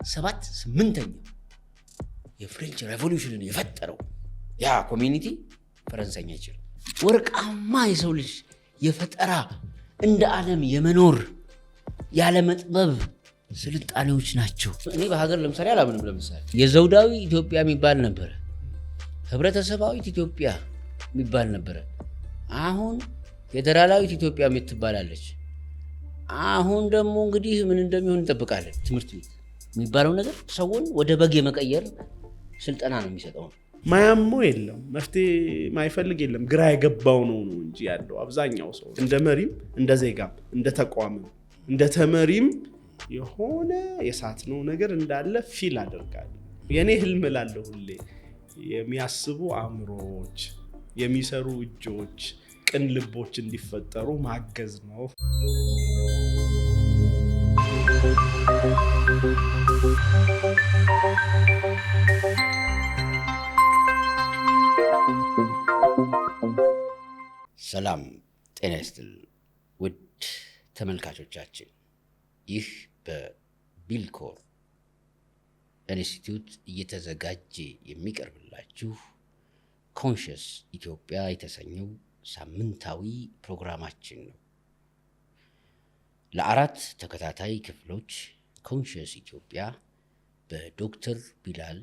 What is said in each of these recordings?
8ኛው የፍሬንች ሬቮሉሽንን የፈጠረው ያ ኮሚኒቲ ፈረንሳይኛ ይችላል። ወርቃማ የሰው ልጅ የፈጠራ እንደ ዓለም የመኖር ያለ መጥበብ ስልጣኔዎች ናቸው። እኔ በሀገር ለምሳሌ አላምንም። ለምሳሌ የዘውዳዊ ኢትዮጵያ የሚባል ነበረ፣ ህብረተሰባዊት ኢትዮጵያ የሚባል ነበረ። አሁን ፌዴራላዊት ኢትዮጵያ የምትባላለች። አሁን ደግሞ እንግዲህ ምን እንደሚሆን እንጠብቃለን። ትምህርት ቤት የሚባለው ነገር ሰውን ወደ በግ የመቀየር ስልጠና ነው የሚሰጠው። ማያሞ የለም፣ መፍትሄ ማይፈልግ የለም። ግራ የገባው ነው እንጂ ያለው አብዛኛው ሰው እንደ መሪም እንደ ዜጋም እንደ ተቋምም እንደ ተመሪም የሆነ የሳትነው ነገር እንዳለ ፊል አደርጋለሁ። የኔ ህልም እላለሁ ሁሌ የሚያስቡ አእምሮዎች፣ የሚሰሩ እጆች፣ ቅን ልቦች እንዲፈጠሩ ማገዝ ነው። ሰላም ጤና ይስጥል ውድ ተመልካቾቻችን፣ ይህ በቢልኮር ኢንስቲትዩት እየተዘጋጀ የሚቀርብላችሁ ኮንሽስ ኢትዮጵያ የተሰኘው ሳምንታዊ ፕሮግራማችን ነው። ለ4 ተከታታይ ክፍሎች ኮንሽስ ኢትዮጵያ በዶክተር ቢላል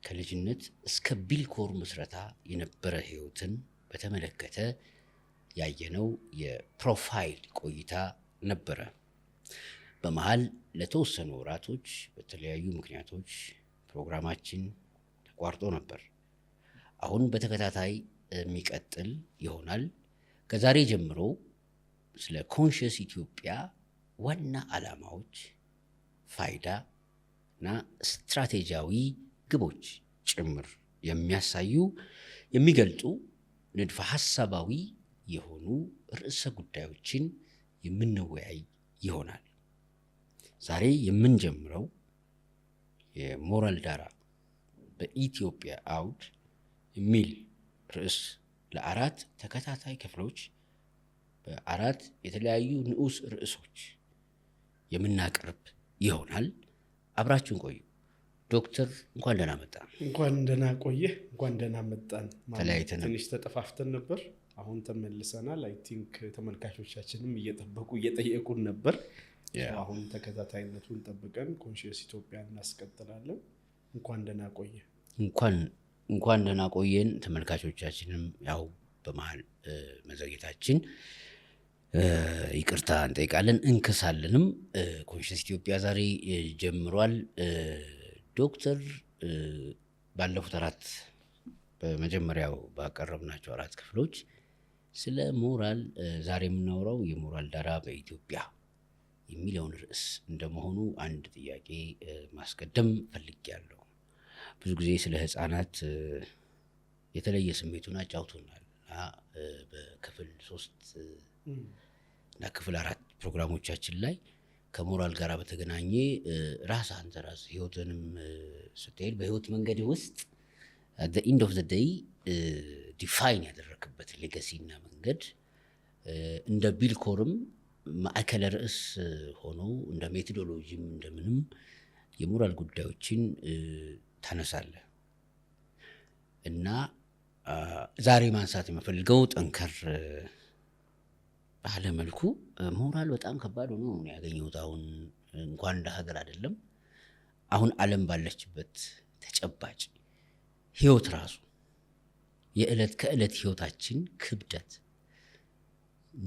ከልጅነት እስከ ቢልኮር ምስረታ የነበረ ህይወትን በተመለከተ ያየነው የፕሮፋይል ቆይታ ነበረ። በመሃል ለተወሰኑ ወራቶች በተለያዩ ምክንያቶች ፕሮግራማችን ተቋርጦ ነበር። አሁን በተከታታይ የሚቀጥል ይሆናል። ከዛሬ ጀምሮ ስለ ኮንሽስ ኢትዮጵያ ዋና ዓላማዎች፣ ፋይዳ እና ስትራቴጂያዊ ግቦች ጭምር የሚያሳዩ የሚገልጡ ንድፈ ሐሳባዊ የሆኑ ርዕሰ ጉዳዮችን የምንወያይ ይሆናል። ዛሬ የምንጀምረው የሞራል ዳራ በኢትዮጵያ አውድ የሚል ርዕስ ለ4 ተከታታይ ክፍሎች በ4 የተለያዩ ንዑስ ርዕሶች የምናቀርብ ይሆናል። አብራችሁን ቆዩ። ዶክተር እንኳን ደህና መጣ። እንኳን ደህና ቆየህ። እንኳን ደህና መጣን። ተለያይተናል። ትንሽ ተጠፋፍተን ነበር። አሁን ተመልሰናል። አይ ቲንክ ተመልካቾቻችንም እየጠየቁን ነበር። አሁን ተከታታይነቱን ጠብቀን ኮንሽስ ኢትዮጵያ እናስቀጥላለን። እንኳን ደህና ቆየህ። እንኳን ደህና ቆየን። ተመልካቾቻችንም ያው በመሃል መዘግየታችን ይቅርታ እንጠይቃለን፣ እንከሳለንም። ኮንሽስ ኢትዮጵያ ዛሬ ጀምሯል። ዶክተር ባለፉት 4 በመጀመሪያው ባቀረብናቸው 4 ክፍሎች ስለ ሞራል ዛሬ የምናወራው የሞራል ዳራ በኢትዮጵያ የሚለውን ርዕስ እንደመሆኑ አንድ ጥያቄ ማስቀደም ፈልጌያለሁ። ብዙ ጊዜ ስለ ህፃናት የተለየ ስሜቱን አጫውቶናል እና በክፍል 3 እና ክፍል 4 ፕሮግራሞቻችን ላይ ከሞራል ጋር በተገናኘ አንተ ራስ ህይወትንም ስትሄድ በህይወት መንገድ ውስጥ at the end of the day ዲፋይን ያደረክበት ሌጋሲና መንገድ እንደ ቢልኮርም ማዕከለ ርዕስ ሆኖ እንደ ሜቶዶሎጂም እንደምንም የሞራል ጉዳዮችን ታነሳለህ እና ዛሬ ማንሳት የምፈልገው ጠንከር ባለ መልኩ ሞራል በጣም ከባድ ሆኖ ነው ያገኘሁት። አሁን እንኳን እንደ ሀገር አይደለም፣ አሁን ዓለም ባለችበት ተጨባጭ ህይወት ራሱ የዕለት ከዕለት ህይወታችን ክብደት፣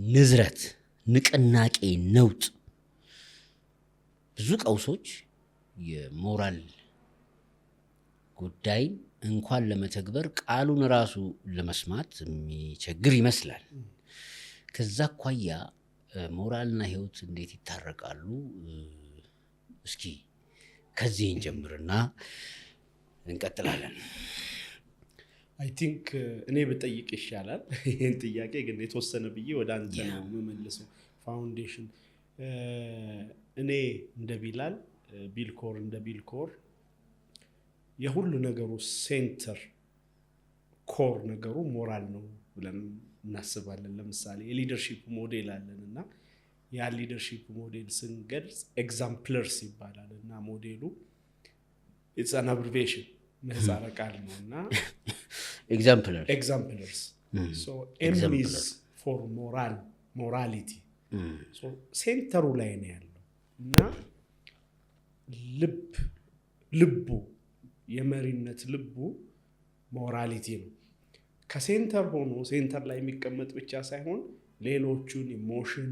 ንዝረት፣ ንቅናቄ፣ ነውጥ፣ ብዙ ቀውሶች የሞራል ጉዳይ እንኳን ለመተግበር ቃሉን ራሱ ለመስማት የሚቸግር ይመስላል። ከዛ አኳያ ሞራልና ህይወት እንዴት ይታረቃሉ? እስኪ ከዚህ እንጀምርና እንቀጥላለን። አይ ቲንክ እኔ ብጠይቅ ይሻላል። ይሄን ጥያቄ ግን የተወሰነ ብዬ ወደ አንተ ነው የምመልሰው። ፋውንዴሽን እኔ እንደ ቢላል ቢልኮር እንደ ቢልኮር የሁሉ ነገሩ ሴንተር ኮር ነገሩ ሞራል ነው ብለን እናስባለን። ለምሳሌ የሊደርሺፕ ሞዴል አለን እና ያ ሊደርሺፕ ሞዴል ስንገልጽ ኤግዛምፕለርስ ይባላል እና ሞዴሉ it's an abbreviation ምህጻረ ቃል ነውና exemplars so M is for morality so ሴንተሩ ላይ ነው ያለው እና ልቡ የመሪነት ልቡ ሞራሊቲ ነው ከሴንተር ሆኖ ሴንተር ላይ የሚቀመጥ ብቻ ሳይሆን ሌሎቹን ኢሞሽን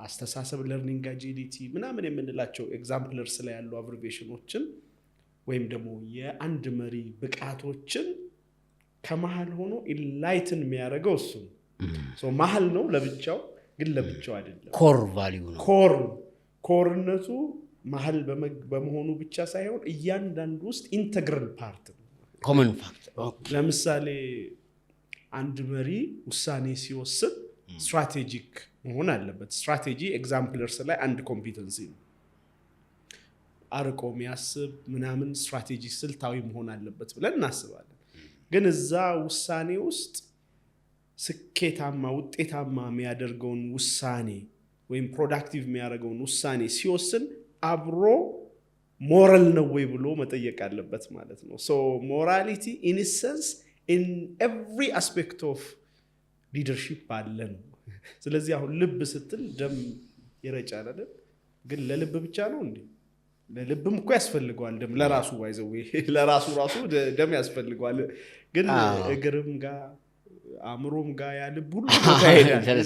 አስተሳሰብ ለርኒንግ አጂሊቲ ምናምን የምንላቸው ኤግዛምፕለርስ ላይ ያሉ አብሪቬሽኖችን ወይም ደግሞ የአንድ መሪ ብቃቶችን ከመሃል ሆኖ ኢንላይትን የሚያደርገው እሱ ሶ መሃል ነው ለብቻው ግን ለብቻው አይደለም ኮር ቫልዩ ነው ኮርነቱ መሃል በመሆኑ ብቻ ሳይሆን እያንዳንዱ ውስጥ ኢንተግራል ፓርት ነው ኮመን ፋክተር ለምሳሌ አንድ መሪ ውሳኔ ሲወስን ስትራቴጂክ መሆን አለበት ስትራቴጂ ኤግዛምፕለርስ ላይ አንድ ኮምፒተንሲ ነው አርቆ የሚያስብ ምናምን ስትራቴጂ ስልታዊ መሆን አለበት ብለን እናስባለን ግን እዛ ውሳኔ ውስጥ ስኬታማ ውጤታማ የሚያደርገውን ውሳኔ ወይም ፕሮዳክቲቭ የሚያደርገውን ውሳኔ ሲወስን አብሮ ሞራል ነው ወይ ብሎ መጠየቅ አለበት ማለት ነው ሶ ሞራሊቲ ኢን ኢሰንስ in every aspect of leadership አለ ነው ስለዚህ አሁን ልብ ስትል ደም ይረጫል አይደል ግን ለልብ ብቻ ነው እንዴ ለልብም እኮ ያስፈልጋል ደም ለራሱ ባይዘው ለራሱ ደም ያስፈልጋል ግን እግርም ጋር አእምሮም ጋር ያ ልብ ሁሉ ጋር ይሄዳል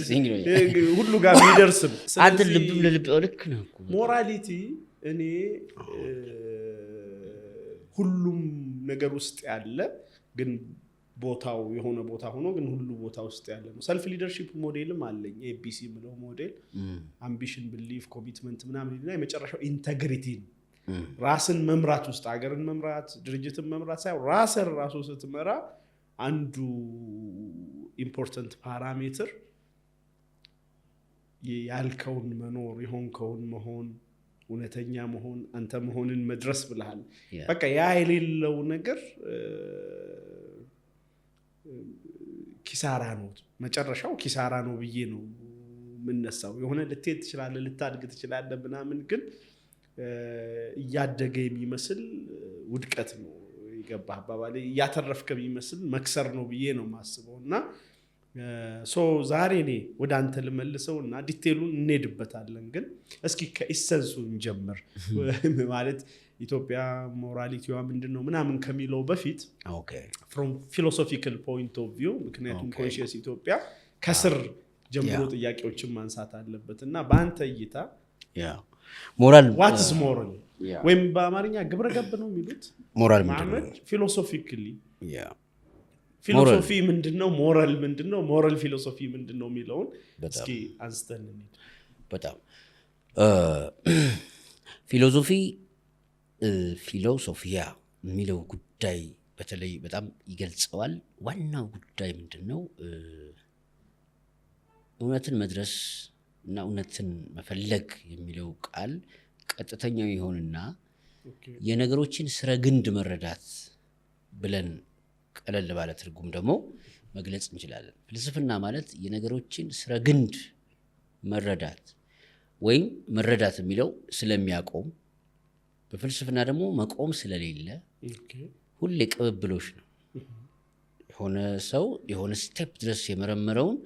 ሁሉ ጋር የሚደርስም አንተ ልብም ለልብ ልክ ነው እኮ ሞራሊቲ እኔ ሁሉም ነገር ውስጥ ያለ ግን ቦታው የሆነ ቦታ ሆኖ ግን ሁሉ ቦታ ውስጥ ያለ ነው ሰልፍ ሊደርሺፕ ሞዴልም አለኝ ኤቢሲ ምለው ሞዴል አምቢሽን ቢሊፍ ኮሚትመንት ምናምን እና የመጨረሻው ኢንተግሪቲ ራስን መምራት ውስጥ ሀገርን መምራት ድርጅትን መምራት ሳይሆን ራስን ራሱ ስትመራ አንዱ ኢምፖርታንት ፓራሜትር ያልከውን መኖር የሆንከውን መሆን እውነተኛ መሆን አንተ መሆንን መድረስ ብለሃል በቃ ያ የሌለው ነገር ኪሳራ ነው መጨረሻው ኪሳራ ነው ብዬ ነው ምንነሳው የሆነ ልትሄድ ትችላለህ ልታድግ ትችላለህ ምናምን ግን እያደገ የሚመስል ውድቀት ነው ይገባህ አባባሌ እያተረፍከ የሚመስል መክሰር ነው ብዬ ነው ማስበውና ሶ ዛሬ እኔ ወደ አንተ ልመልሰውና ዲቴሉን እንሄድበታለን ግን እስኪ ከኢሰንሱ እንጀምር ማለት ኢትዮጵያ ሞራሊቲዋ ምንድነው ምናምን ከሚለው በፊት from philosophical point of view ምክንያቱም ኮንሺየስ ኢትዮጵያ ከስር ጀምሮ ጥያቄዎችን ማንሳት አለበትና በአንተ እይታ ሞራል what is moral ወይም በአማርኛ ግብረ ገብ ነው የሚሉት ሞራል ማለት philosophically ፊሎሶፊ ምንድነው ሞራል ምንድነው ሞራል ፊሎሶፊ ምንድነው የሚለውን እስኪ አንስተን እንሂድ በጣም ፊሎሶፊያ የሚለው ጉዳይ በተለይ በጣም ይገልጸዋል ዋናው ጉዳይ ምንድነው እውነትን መድረስ እና እውነትን መፈለግ የሚለው ቃል ቀጥተኛው ይሆንና የነገሮችን ስረ ግንድ መረዳት ብለን ቀለል ባለ ትርጉም ደግሞ መግለጽ እንችላለን ፍልስፍና ማለት የነገሮችን ስረ ግንድ መረዳት ወይም መረዳት የሚለው ስለሚያቆም በፍልስፍና ደግሞ መቆም ስለሌለ ሁሌ ቅብብሎሽ ነው የሆነ ሰው የሆነ ስቴፕ ድረስ የመረመረውን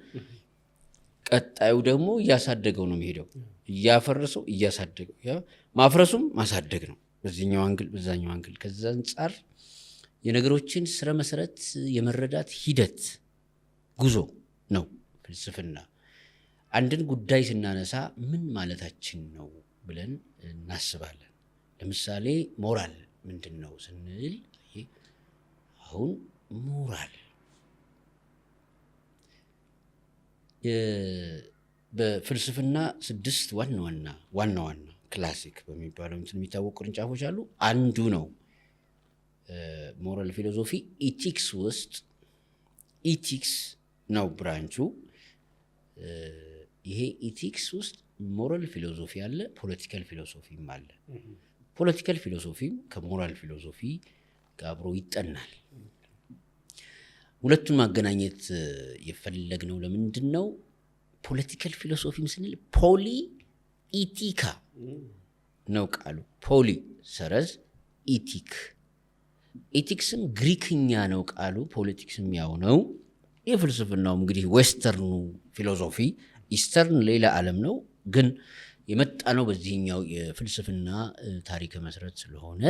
ቀጣዩ ደግሞ እያሳደገው ነው የሚሄደው እያፈረሰው እያሳደገው ማፍረሱም ማሳደግ ነው በዚህኛው አንግል በዛኛው አንግል ከዛ አንፃር የነገሮችን ስረ መሰረት የመረዳት ሂደት ጉዞ ነው ፍልስፍና አንድን ጉዳይ ስናነሳ ምን ማለታችን ነው ብለን እናስባለን ለምሳሌ ሞራል ምንድነው ስንል አሁን ሞራል በፍልስፍና 6 ዋና ክላሲክ በሚባለው እንትን የሚታወቁ ቅርንጫፎች አሉ አንዱ ነው ሞራል ፊሎሶፊ ኢቲክስ ውስጥ ኢቲክስ ነው ብራንቹ ይሄ ኢቲክስ ውስጥ ሞራል ፊሎሶፊ አለ ፖለቲካል ፊሎሶፊም አለ ፖለቲካል ፊሎሶፊም ከሞራል ፊሎሶፊ ጋር አብሮ ይጠናል ሁለቱን ማገናኘት የፈለግነው ለምንድነው ፖለቲካል ፊሎሶፊም ስንል ፖሊ ኢቲካ ነው ቃሉ ፖሊ ሰረዝ ኤቲክስም ግሪክኛ ነው ቃሉ፣ ፖለቲክስም ያው ነው። የፍልስፍናው እንግዲህ ዌስተርኑ ፊሎሶፊ፣ ኢስተርን ሌላ ዓለም ነው፣ ግን የመጣ ነው በዚህኛው የፍልስፍና ታሪክ መሰረት ስለሆነ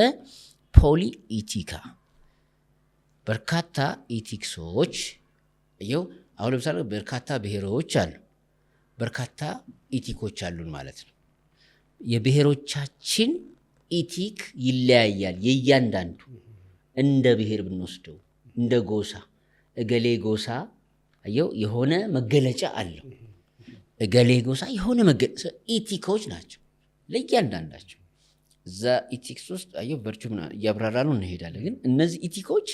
ፖሊኢቲካ በርካታ ኢቲክሶች ይኸው አሁን ለምሳሌ በርካታ ብሔሮች አሉ፣ በርካታ ኢቲኮች አሉን ማለት ነው። የብሔሮቻችን ኢቲክ ይለያያል። የእያንዳንዱ እንደ ብሔር ብንወስደው እንደ ጎሳ እገሌ ጎሳ አየው የሆነ መገለጫ አለው። እገሌ ጎሳ የሆነ መገለጫ ኢቲኮች ናቸው ለእያንዳንዳቸው። እዛ ኢቲክስ ውስጥ አየው በርቹም እያብራራ ነው እንሄዳለን። ግን እነዚህ ኢቲኮች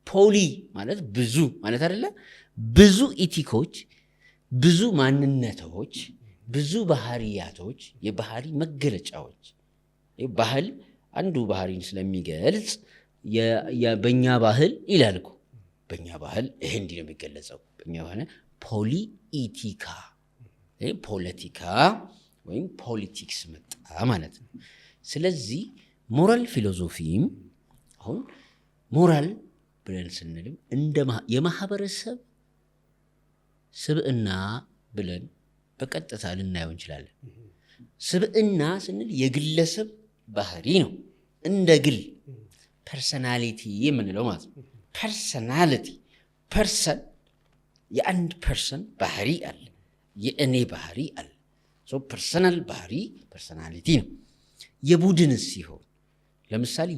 ፖሊ ማለት ብዙ ማለት አይደለ? ብዙ ኢቲኮች፣ ብዙ ማንነቶች፣ ብዙ ባህሪያቶች፣ የባህሪ መገለጫዎች። ባህል አንዱ ባህሪን ስለሚገልጽ በእኛ ባህል ይላል እኮ በእኛ ባህል ይሄ እንዲህ ነው የሚገለጸው። በእኛ ባህል ፖሊኢቲካ ፖለቲካ ወይም ፖለቲክስ መጣ ማለት ነው። ስለዚህ ሞራል ፊሎሶፊም አሁን ሞራል ብለን ስንልም እንደ የማህበረሰብ ስብዕና ብለን በቀጥታ ልናየው እንችላለን። ስብዕና ስንል የግለሰብ ባህሪ ነው። እንደ ግል ፐርሰናሊቲ የምንለው ማለት ነው። ፐርሰናሊቲ ፐርሰን የአንድ ፐርሰን ባህሪ አለ፣ የእኔ ባህሪ አለ። ፐርሰናል ባህሪ ፐርሰናሊቲ ነው። የቡድን ሲሆን ለምሳሌ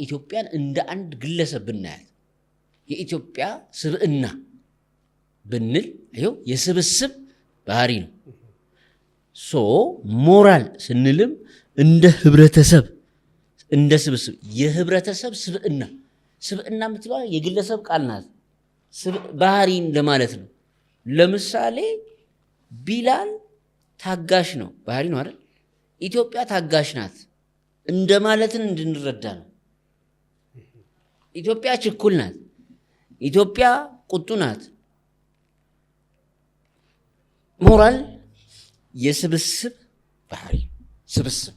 ኢትዮጵያን እንደ አንድ ግለሰብ ብናያት የኢትዮጵያ ስብዕና ብንል ይኸው የስብስብ ባህሪ ነው። ሞራል ስንልም እንደ ህብረተሰብ እንደ ስብስብ የህብረተሰብ ስብዕና የምትለው የግለሰብ ቃል ናት። ባህሪን ለማለት ነው። ለምሳሌ ቢላል ታጋሽ ነው፣ ባህሪ ነው አይደል? ኢትዮጵያ ታጋሽ ናት እንደ ማለትን እንድንረዳ ነው። ኢትዮጵያ ችኩል ናት፣ ኢትዮጵያ ቁጡ ናት። ሞራል የስብስብ ባህሪ ስብስብ።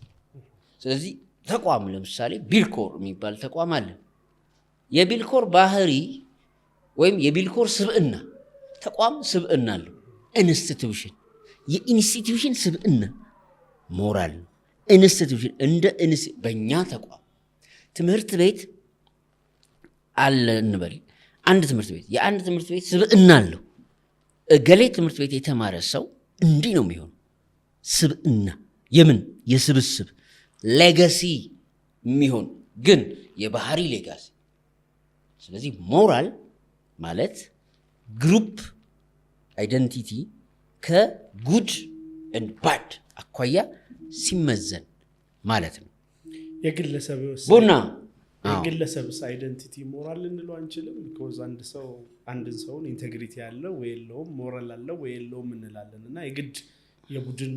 ስለዚህ ተቋም ለምሳሌ ቢልኮር የሚባል ተቋም አለ። የቢልኮር ባህሪ ወይም የቢልኮር ስብዕና ተቋም ስብዕና አለው። ኢንስቲትዩሽን የኢንስቲትዩሽን ስብዕና ሞራል ነው። ኢንስቲትዩሽን እንደ በእኛ ተቋም ትምህርት ቤት አለ እንበል። አንድ ትምህርት ቤት የአንድ ትምህርት ቤት ስብዕና አለው። እገሌ ትምህርት ቤት የተማረ ሰው እንዲህ ነው የሚሆነው። ስብዕና የምን የስብስብ ሌጋሲ የሚሆን ግን የባህሪ ሌጋሲ። ስለዚህ ሞራል ማለት ግሩፕ አይደንቲቲ ከጉድ ኤንድ ባድ አኳያ ሲመዘን ማለት ነው። የግለሰብስ አይደንቲቲ ሞራል ልንለው አንችልም። ቢኮዝ አንድን ሰውን ኢንቴግሪቲ ያለው ወይ የለውም፣ ሞራል አለው ወይ የለውም እንላለን። እና የግድ የቡድን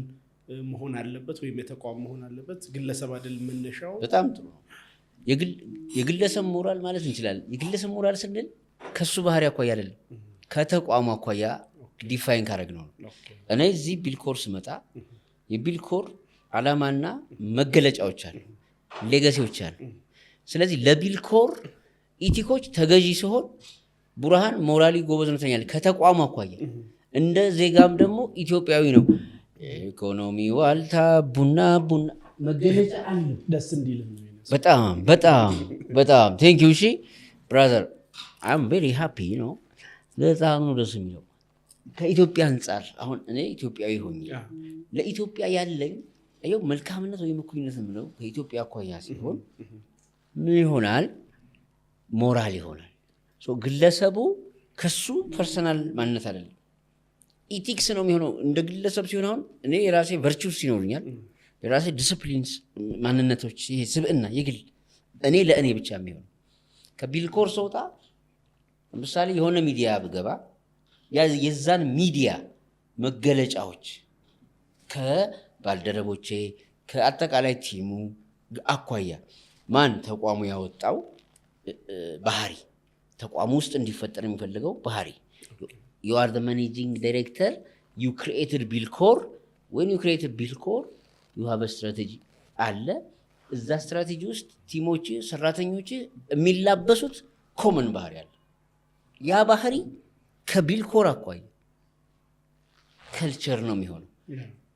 መሆን አለበት ወይም የተቋም መሆን አለበት። ግለሰብ አይደል መነሻው። በጣም ጥሩ ነው። የግለሰብ ሞራል ማለት እንችላለን። የግለሰብ ሞራል ስንል ከሱ ባህሪ አኳያ አይደለም፣ ከተቋሙ አኳያ ዲፋይን ካደረግነው ነው። እኔ እዚህ ቢልኮር ስመጣ የቢልኮር ዓላማና መገለጫዎች አሉ፣ ሌጋሲዎች አሉ። ስለዚህ ለቢልኮር ኢቲኮች ተገዢ ሲሆን ቡርሃን ሞራሊ ጎበዝ ነው ትለኛለህ። ከተቋሙ አኳያ እንደ ዜጋም ደግሞ ኢትዮጵያዊ ነው። ኢኮኖሚ ዋልታ ቡና መገለጫ አለ። ደስ እንዲል በጣም ቴንክ ዩ። እሺ ብራዘር አም ቬሪ ሃፒ ነው። በጣም ነው ደስ የሚለው። ከኢትዮጵያ አንጻር አሁን እኔ ኢትዮጵያዊ ሆኜ ለኢትዮጵያ ያለኝ መልካምነት ወይም እኩልነት የምለው ከኢትዮጵያ አኳያ ሲሆን ምን ይሆናል? ሞራል ይሆናል። ግለሰቡ ከሱ ፐርሰናል ማንነት አይደለም፣ ኢቲክስ ነው የሚሆነው። እንደ ግለሰብ ሲሆን አሁን እኔ የራሴ ቨርቹስ ይኖሩኛል፣ የራሴ ዲስፕሊንስ ማንነቶች፣ ይሄ ስብዕና የግል እኔ ለእኔ ብቻ የሚሆን። ከቢልኮር ሰውጣ ለምሳሌ የሆነ ሚዲያ ብገባ የዛን ሚዲያ መገለጫዎች ከባልደረቦቼ ከአጠቃላይ ቲሙ አኳያ ማን ተቋሙ ያወጣው ባህሪ ተቋሙ ውስጥ እንዲፈጠር የሚፈልገው ባህሪ you are the managing director, you created Bilkor. When you created Bilkor, you have a strategy አለ። እዛ ስትራቴጂ ውስጥ ቲሞች ሰራተኞች የሚላበሱት ኮመን ባህሪ አለ። ያ ባህሪ ከቢልኮር አኳያ ከልቸር ነው የሚሆነው።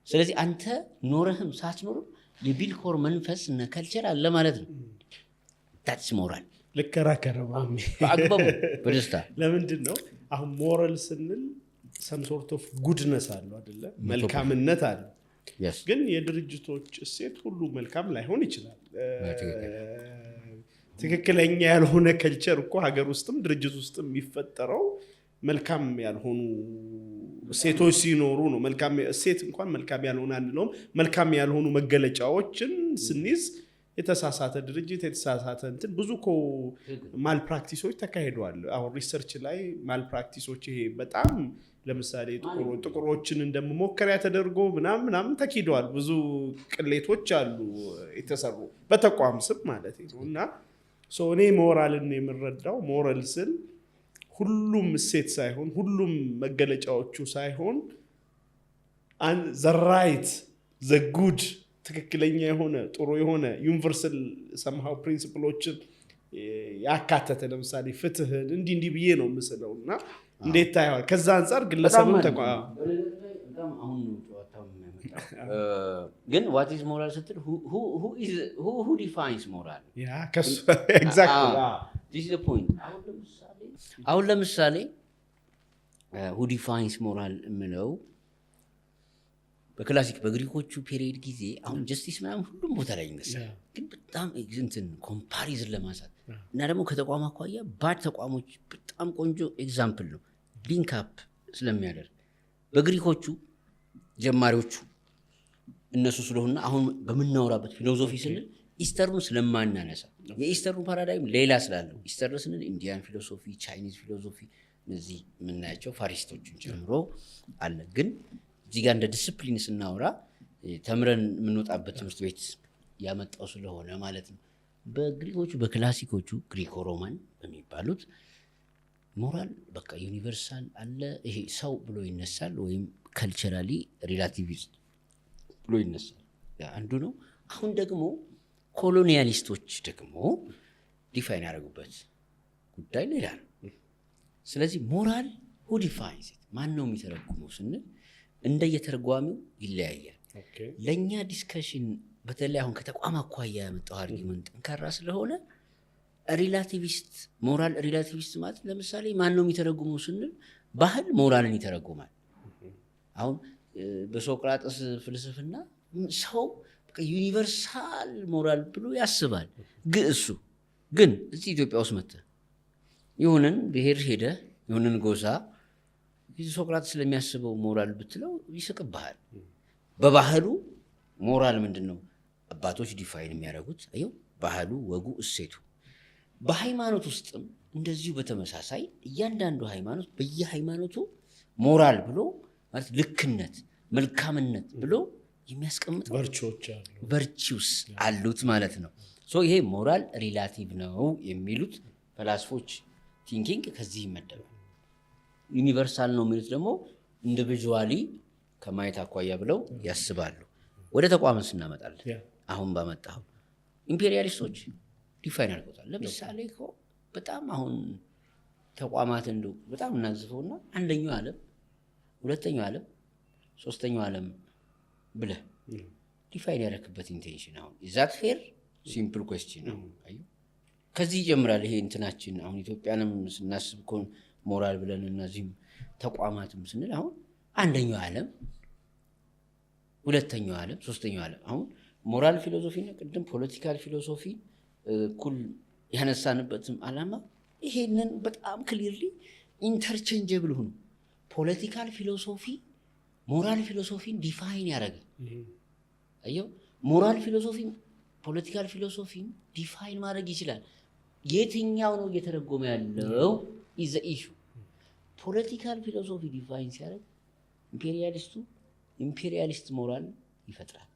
ስለዚህ አንተ ኖረህም ሳትኖርም የቢልኮር መንፈስ እና ከልቸር አለ ማለት ነው። ታትስ ሞራል ልከራከረ በአግባቡ በደስታ ለምንድን ነው አሁን ሞራል ስንል some sort of goodness አለው አይደለ? መልካምነት አለ። ግን የድርጅቶች እሴት ሁሉ መልካም ላይሆን ይችላል። ትክክለኛ ያልሆነ ከልቸር እኮ ሀገር ውስጥም ድርጅት ውስጥም የሚፈጠረው መልካም ያልሆኑ እሴቶች ሲኖሩ ነው። መልካም እሴት እንኳን መልካም ያልሆነ አንለውም። መልካም ያልሆኑ መገለጫዎችን ስንይዝ የተሳሳተ ድርጅት የተሳሳተ እንትን ብዙ እኮ ማል ፕራክቲሶች ተካሂደዋል። አሁን ሪሰርች ላይ ማል ፕራክቲሶች ይሄ በጣም ለምሳሌ ጥቁሮችን እንደመሞከሪያ ተደርጎ ምናምን ተኪደዋል። ብዙ ቅሌቶች አሉ የተሰሩ በተቋም ስም ማለት ነው። እና እኔ ሞራልን የምረዳው ሞራል ስል ሁሉም እሴት ሳይሆን ሁሉም መገለጫዎቹ ሳይሆን ዘራይት ዘጉድ ትክክለኛ የሆነ ጥሩ የሆነ ዩኒቨርሳል ሰምሃው ፕሪንሲፕሎችን ያካተተ ለምሳሌ ፍትህን እንዲህ ብዬ ነው ምስለው እና እንዴት ታየዋል? ከዛ አንጻር ግለሰብም ግን what is moral ስትል who defines moral? This is the point. አሁን ለምሳሌ who defines moral የምለው በክላሲክ በግሪኮቹ ፔሪየድ ጊዜ አሁን ጀስቲስ ምናምን ሁሉም ቦታ ላይ ይነሳል። ግን በጣም እንትን ኮምፓሪዝን ለማንሳት እና ደግሞ ከተቋም አኳያ ባድ ተቋሞች በጣም ቆንጆ ኤግዛምፕል ነው ሊንክ አፕ ስለሚያደርግ በግሪኮቹ ጀማሪዎቹ እነሱ ስለሆነ አሁን በምናወራበት ፊሎሶፊ ስንል ኢስተርኑ ስለማናነሳ የኢስተርኑ ፓራዳይም ሌላ ስላለው ኢስተርን ስንል ኢንዲያን ፊሎሶፊ፣ ቻይኒዝ ፊሎሶፊ እነዚህ የምናያቸው ፋሪስቶችን ጨምሮ አለ። ግን እዚህ ጋር እንደ ዲስፕሊን ስናወራ ተምረን የምንወጣበት ትምህርት ቤት ያመጣው ስለሆነ ማለት ነው። በግሪኮቹ በክላሲኮቹ ግሪኮ ሮማን በሚባሉት ሞራል በቃ ዩኒቨርሳል አለ። ይሄ ሰው ብሎ ይነሳል ወይም ካልቸራሊ ሪላቲቪስት ብሎ ይነሳል። አንዱ ነው። አሁን ደግሞ ኮሎኒያሊስቶች ደግሞ ዲፋይን ያደረጉበት ጉዳይ ሌላ ነው። ስለዚህ ሞራል who defines it ማን ነው የሚተረጉመው ስንል እንደየተርጓሚው ይለያያል። ለእኛ ዲስከሽን በተለይ አሁን ከተቋም አኳያ ያመጣው አርጊመንት ጠንካራ ስለሆነ ሪላቲቪስት ሞራል ሪላቲቪስት ማለት ለምሳሌ ማን ነው የሚተረጉመው ስንል ባህል ሞራልን ይተረጉማል። አሁን በሶቅራጥስ ፍልስፍና ሰው ዩኒቨርሳል ሞራል ብሎ ያስባል። እሱ ግን እዚህ ኢትዮጵያ ውስጥ መጥተህ ይሁንን ብሔር ሄደህ ይሁንን ጎሳ ሶቅራጥስ ስለሚያስበው ሞራል ብትለው ይስቅብሃል። በባህሉ ሞራል ምንድን ነው አባቶች ዲፋይን የሚያደርጉት አየው፣ ባህሉ፣ ወጉ፣ እሴቱ። በሃይማኖት ውስጥም እንደዚሁ በተመሳሳይ እያንዳንዱ ሃይማኖት በየሃይማኖቱ ሞራል ብሎ ማለት ልክነት፣ መልካምነት ብሎ የሚያስቀምጥ ቨርቹስ አሉት ማለት ነው። ይሄ ሞራል ሪላቲቭ ነው የሚሉት ፈላስፎች ቲንኪንግ ከዚህ ይመደባል። ዩኒቨርሳል ነው የሚሉት ደግሞ ኢንዲቪጁዋሊ ከማየት አኳያ ብለው ያስባሉ። ወደ ተቋምን ስናመጣለን አሁን ባመጣው ኢምፔሪያሊስቶች ዲፋይን አድርገውታል። ለምሳሌ እኮ በጣም አሁን ተቋማት እንደው በጣም እናዝፈውና አንደኛው ዓለም፣ ሁለተኛው ዓለም፣ ሶስተኛው ዓለም ብለህ ዲፋይን ያደረክበት ኢንቴንሽን አሁን ኢዛት ፌር ሲምፕል ኩዌስችን ነው። አዩ ከዚህ ይጀምራል። ይሄ እንትናችን አሁን ኢትዮጵያንም ስናስብ እኮ ሞራል ብለን እነዚህም ተቋማትም ስንል አሁን አንደኛው ዓለም፣ ሁለተኛው ዓለም፣ ሶስተኛው ዓለም አሁን ሞራል ፊሎሶፊ እና ቅድም ፖለቲካል ፊሎሶፊ እኩል ያነሳንበትም ዓላማ ይሄንን በጣም ክሊርሊ ኢንተርቼንጀብል ሆኖ ፖለቲካል ፊሎሶፊ ሞራል ፊሎሶፊን ዲፋይን ያደረገ አየው። ሞራል ፊሎሶፊ ፖለቲካል ፊሎሶፊን ዲፋይን ማድረግ ይችላል። የትኛው ነው እየተረጎመ ያለው ኢዝ ዘ ኢሹ። ፖለቲካል ፊሎሶፊ ዲፋይን ሲያደርግ ኢምፔሪያሊስት ሞራል ይፈጥራል፣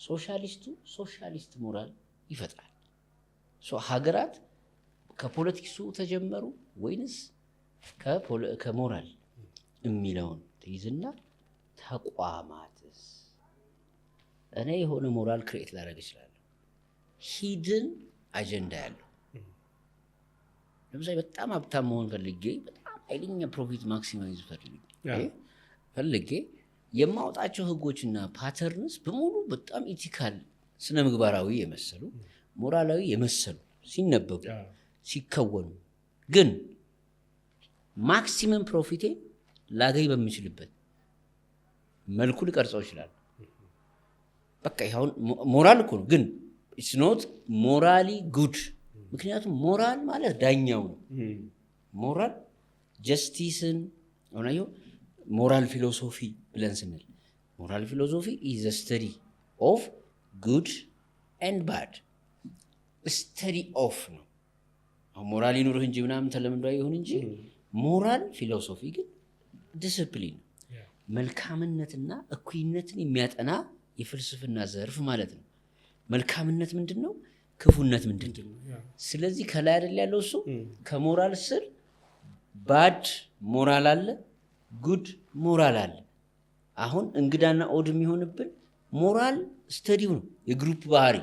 ሶሻሊስቱ ሶሻሊስት ሞራል ይፈጥራል። ሀገራት ከፖለቲክሱ ተጀመሩ ወይንስ ከሞራል የሚለውን ትይዝና ተቋማትስ እኔ የሆነ ሞራል ክሬት ላደርግ እችላለሁ። ሂድን አጀንዳ ያለው። ለምሳሌ በጣም ሀብታም መሆን ፈልጌ በጣም ኃይለኛ ፕሮፊት ማክሲማይዝ ፈልጌ የማውጣቸው ህጎችና ፓተርንስ በሙሉ በጣም ኢቲካል ስነ ምግባራዊ የመሰሉ ሞራላዊ የመሰሉ ሲነበቡ ሲከወኑ ግን ማክሲመም ፕሮፊቴ ላገኝ በምችልበት መልኩ ልቀርጸው ይችላል። በቃ ይሁን ሞራል እኮ ነው ግን ኢትስ ኖት ሞራሊ ጉድ። ምክንያቱም ሞራል ማለት ዳኛው ነው። ሞራል ጀስቲስን ሆነዮ ሞራል ፊሎሶፊ ብለን ስንል ሞራል ፊሎሶፊ ኢዝ ዘ ስተዲ ኦፍ ጉድ ኤንድ ባድ ስተዲ ኦፍ ነው። ሞራል ይኑርህ እንጂ ምናምን ተለምዶ ይሁን እንጂ ሞራል ፊሎሶፊ ግን ዲስፕሊን መልካምነትና እኩይነትን የሚያጠና የፍልስፍና ዘርፍ ማለት ነው። መልካምነት ምንድን ነው? ክፉነት ምንድን ነው? ስለዚህ ከላይ አይደል ያለው እሱ ከሞራል ስር ባድ ሞራል አለ፣ ጉድ ሞራል አለ። አሁን እንግዳና ኦድ የሚሆንብን ሞራል ስተዲው ነው የግሩፕ ባህሪ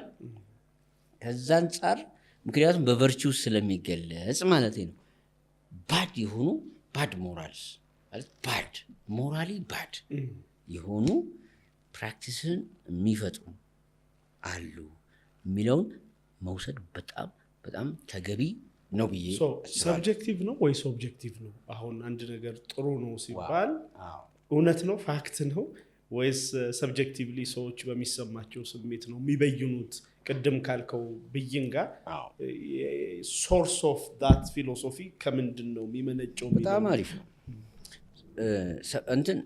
ከዛ አንጻር ምክንያቱም በቨርቹ ስለሚገለጽ ማለት ነው። ባድ የሆኑ ባድ ሞራልስ ማለት ባድ ሞራሊ ባድ የሆኑ ፕራክቲስን የሚፈጥሩ አሉ የሚለውን መውሰድ በጣም በጣም ተገቢ ነው ብዬ ሰብጀክቲቭ ነው ወይስ ኦብጀክቲቭ ነው? አሁን አንድ ነገር ጥሩ ነው ሲባል እውነት ነው ፋክት ነው ወይስ ሰብጀክቲቭሊ ሰዎች በሚሰማቸው ስሜት ነው የሚበይኑት? ቅድም ካልከው ብይን ጋር ሶርስ ኦፍ ዳት ፊሎሶፊ ከምንድን ነው የሚመነጨው? በጣም አሪፍ ነው። እንትን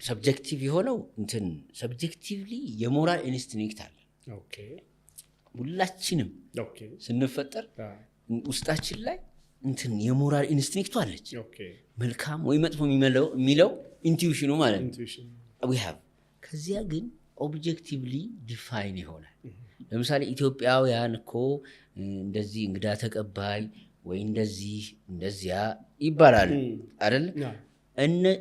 ሰብጀክቲቭ የሆነው እንትን ሰብጀክቲቭሊ የሞራል ኢንስቲንክት አለ። ሁላችንም ስንፈጠር ውስጣችን ላይ እንትን የሞራል ኢንስቲንክቱ አለች። መልካም ወይ መጥፎ የሚለው ኢንቱዊሽኑ ማለት ነው። ከዚያ ግን ኦብጀክቲቭሊ ዲፋይን ይሆናል። ለምሳሌ ኢትዮጵያውያን እኮ እንደዚህ እንግዳ ተቀባይ ወይ እንደዚህ እንደዚያ ይባላሉ አይደል?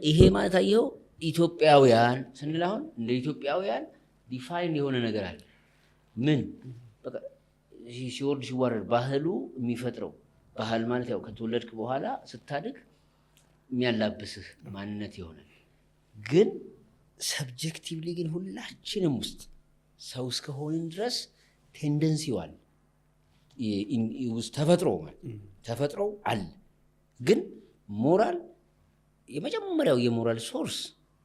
ይሄ ማለት አየኸው ኢትዮጵያውያን ስንል አሁን እንደ ኢትዮጵያውያን ዲፋይን የሆነ ነገር አለ። ምን በቃ ሲወርድ ሲዋረድ ባህሉ የሚፈጥረው ባህል ማለት ያው ከተወለድክ በኋላ ስታድግ የሚያላብስህ ማንነት ይሆናል። ግን ሰብጀክቲቭሊ ግን ሁላችንም ውስጥ ሰው እስከሆንን ድረስ ቴንደንሲዋል ውስጥ ተፈጥሮ አለ። ግን ሞራል የመጀመሪያው የሞራል ሶርስ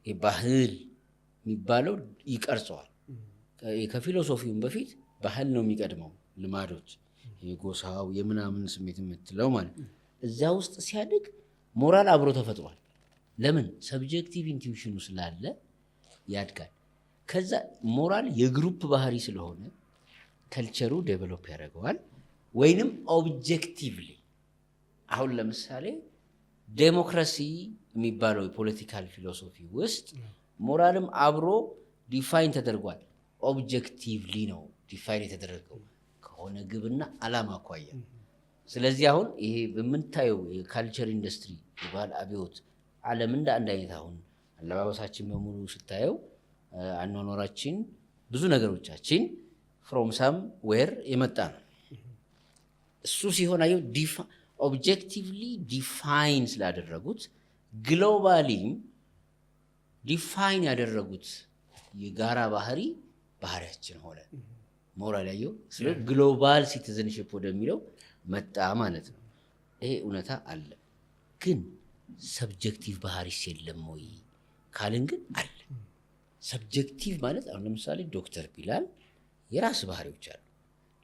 ባህል የሚባለው ይቀርጸዋል። ከፊሎሶፊውም በፊት ባህል ነው የሚቀድመው። ልማዶች የጎሳው የምናምን ስሜት የምትለው ማለት እዚያ ውስጥ ሲያድግ ሞራል አብሮ ተፈጥሯል። ለምን? ሰብጀክቲቭ ኢንቱዊሽኑ ስላለ ያድጋል። ከዛ ሞራል የግሩፕ ባህሪ ስለሆነ ከልቸሩ ዴቨሎፕ ያደርገዋል። ወይንም ኦብጀክቲቭሊ አሁን ለምሳሌ ዴሞክራሲ የሚባለው የፖለቲካል ፊሎሶፊ ውስጥ ሞራልም አብሮ ዲፋይን ተደርጓል። ኦብጀክቲቭሊ ነው ዲፋይን የተደረገው ከሆነ ግብና አላማ አኳያ። ስለዚህ አሁን ይሄ በምንታየው የካልቸር ኢንዱስትሪ የባህል አብዮት ዓለም እንደ አንድ አይነት አሁን አለባበሳችን በሙሉ ስታየው አኗኗራችን ብዙ ነገሮቻችን ፍሮም ሳም ዌር የመጣ ነው። እሱ ሲሆን አየው ኦብጀክቲቭሊ ዲፋይን ስላደረጉት ግሎባሊም ዲፋይን ያደረጉት የጋራ ባህሪያችን ሆነ ሞራል ያየው ስለ ግሎባል ሲቲዝንሺፕ ወደሚለው መጣ ማለት ነው። ይሄ እውነታ አለ። ግን ሰብጀክቲቭ ባህሪስ የለም ወይ ካልን ግን አለ። ሰብጀክቲቭ ማለት አሁን ለምሳሌ ዶክተር ቢላል የራስ ባህሪዎች አሉ።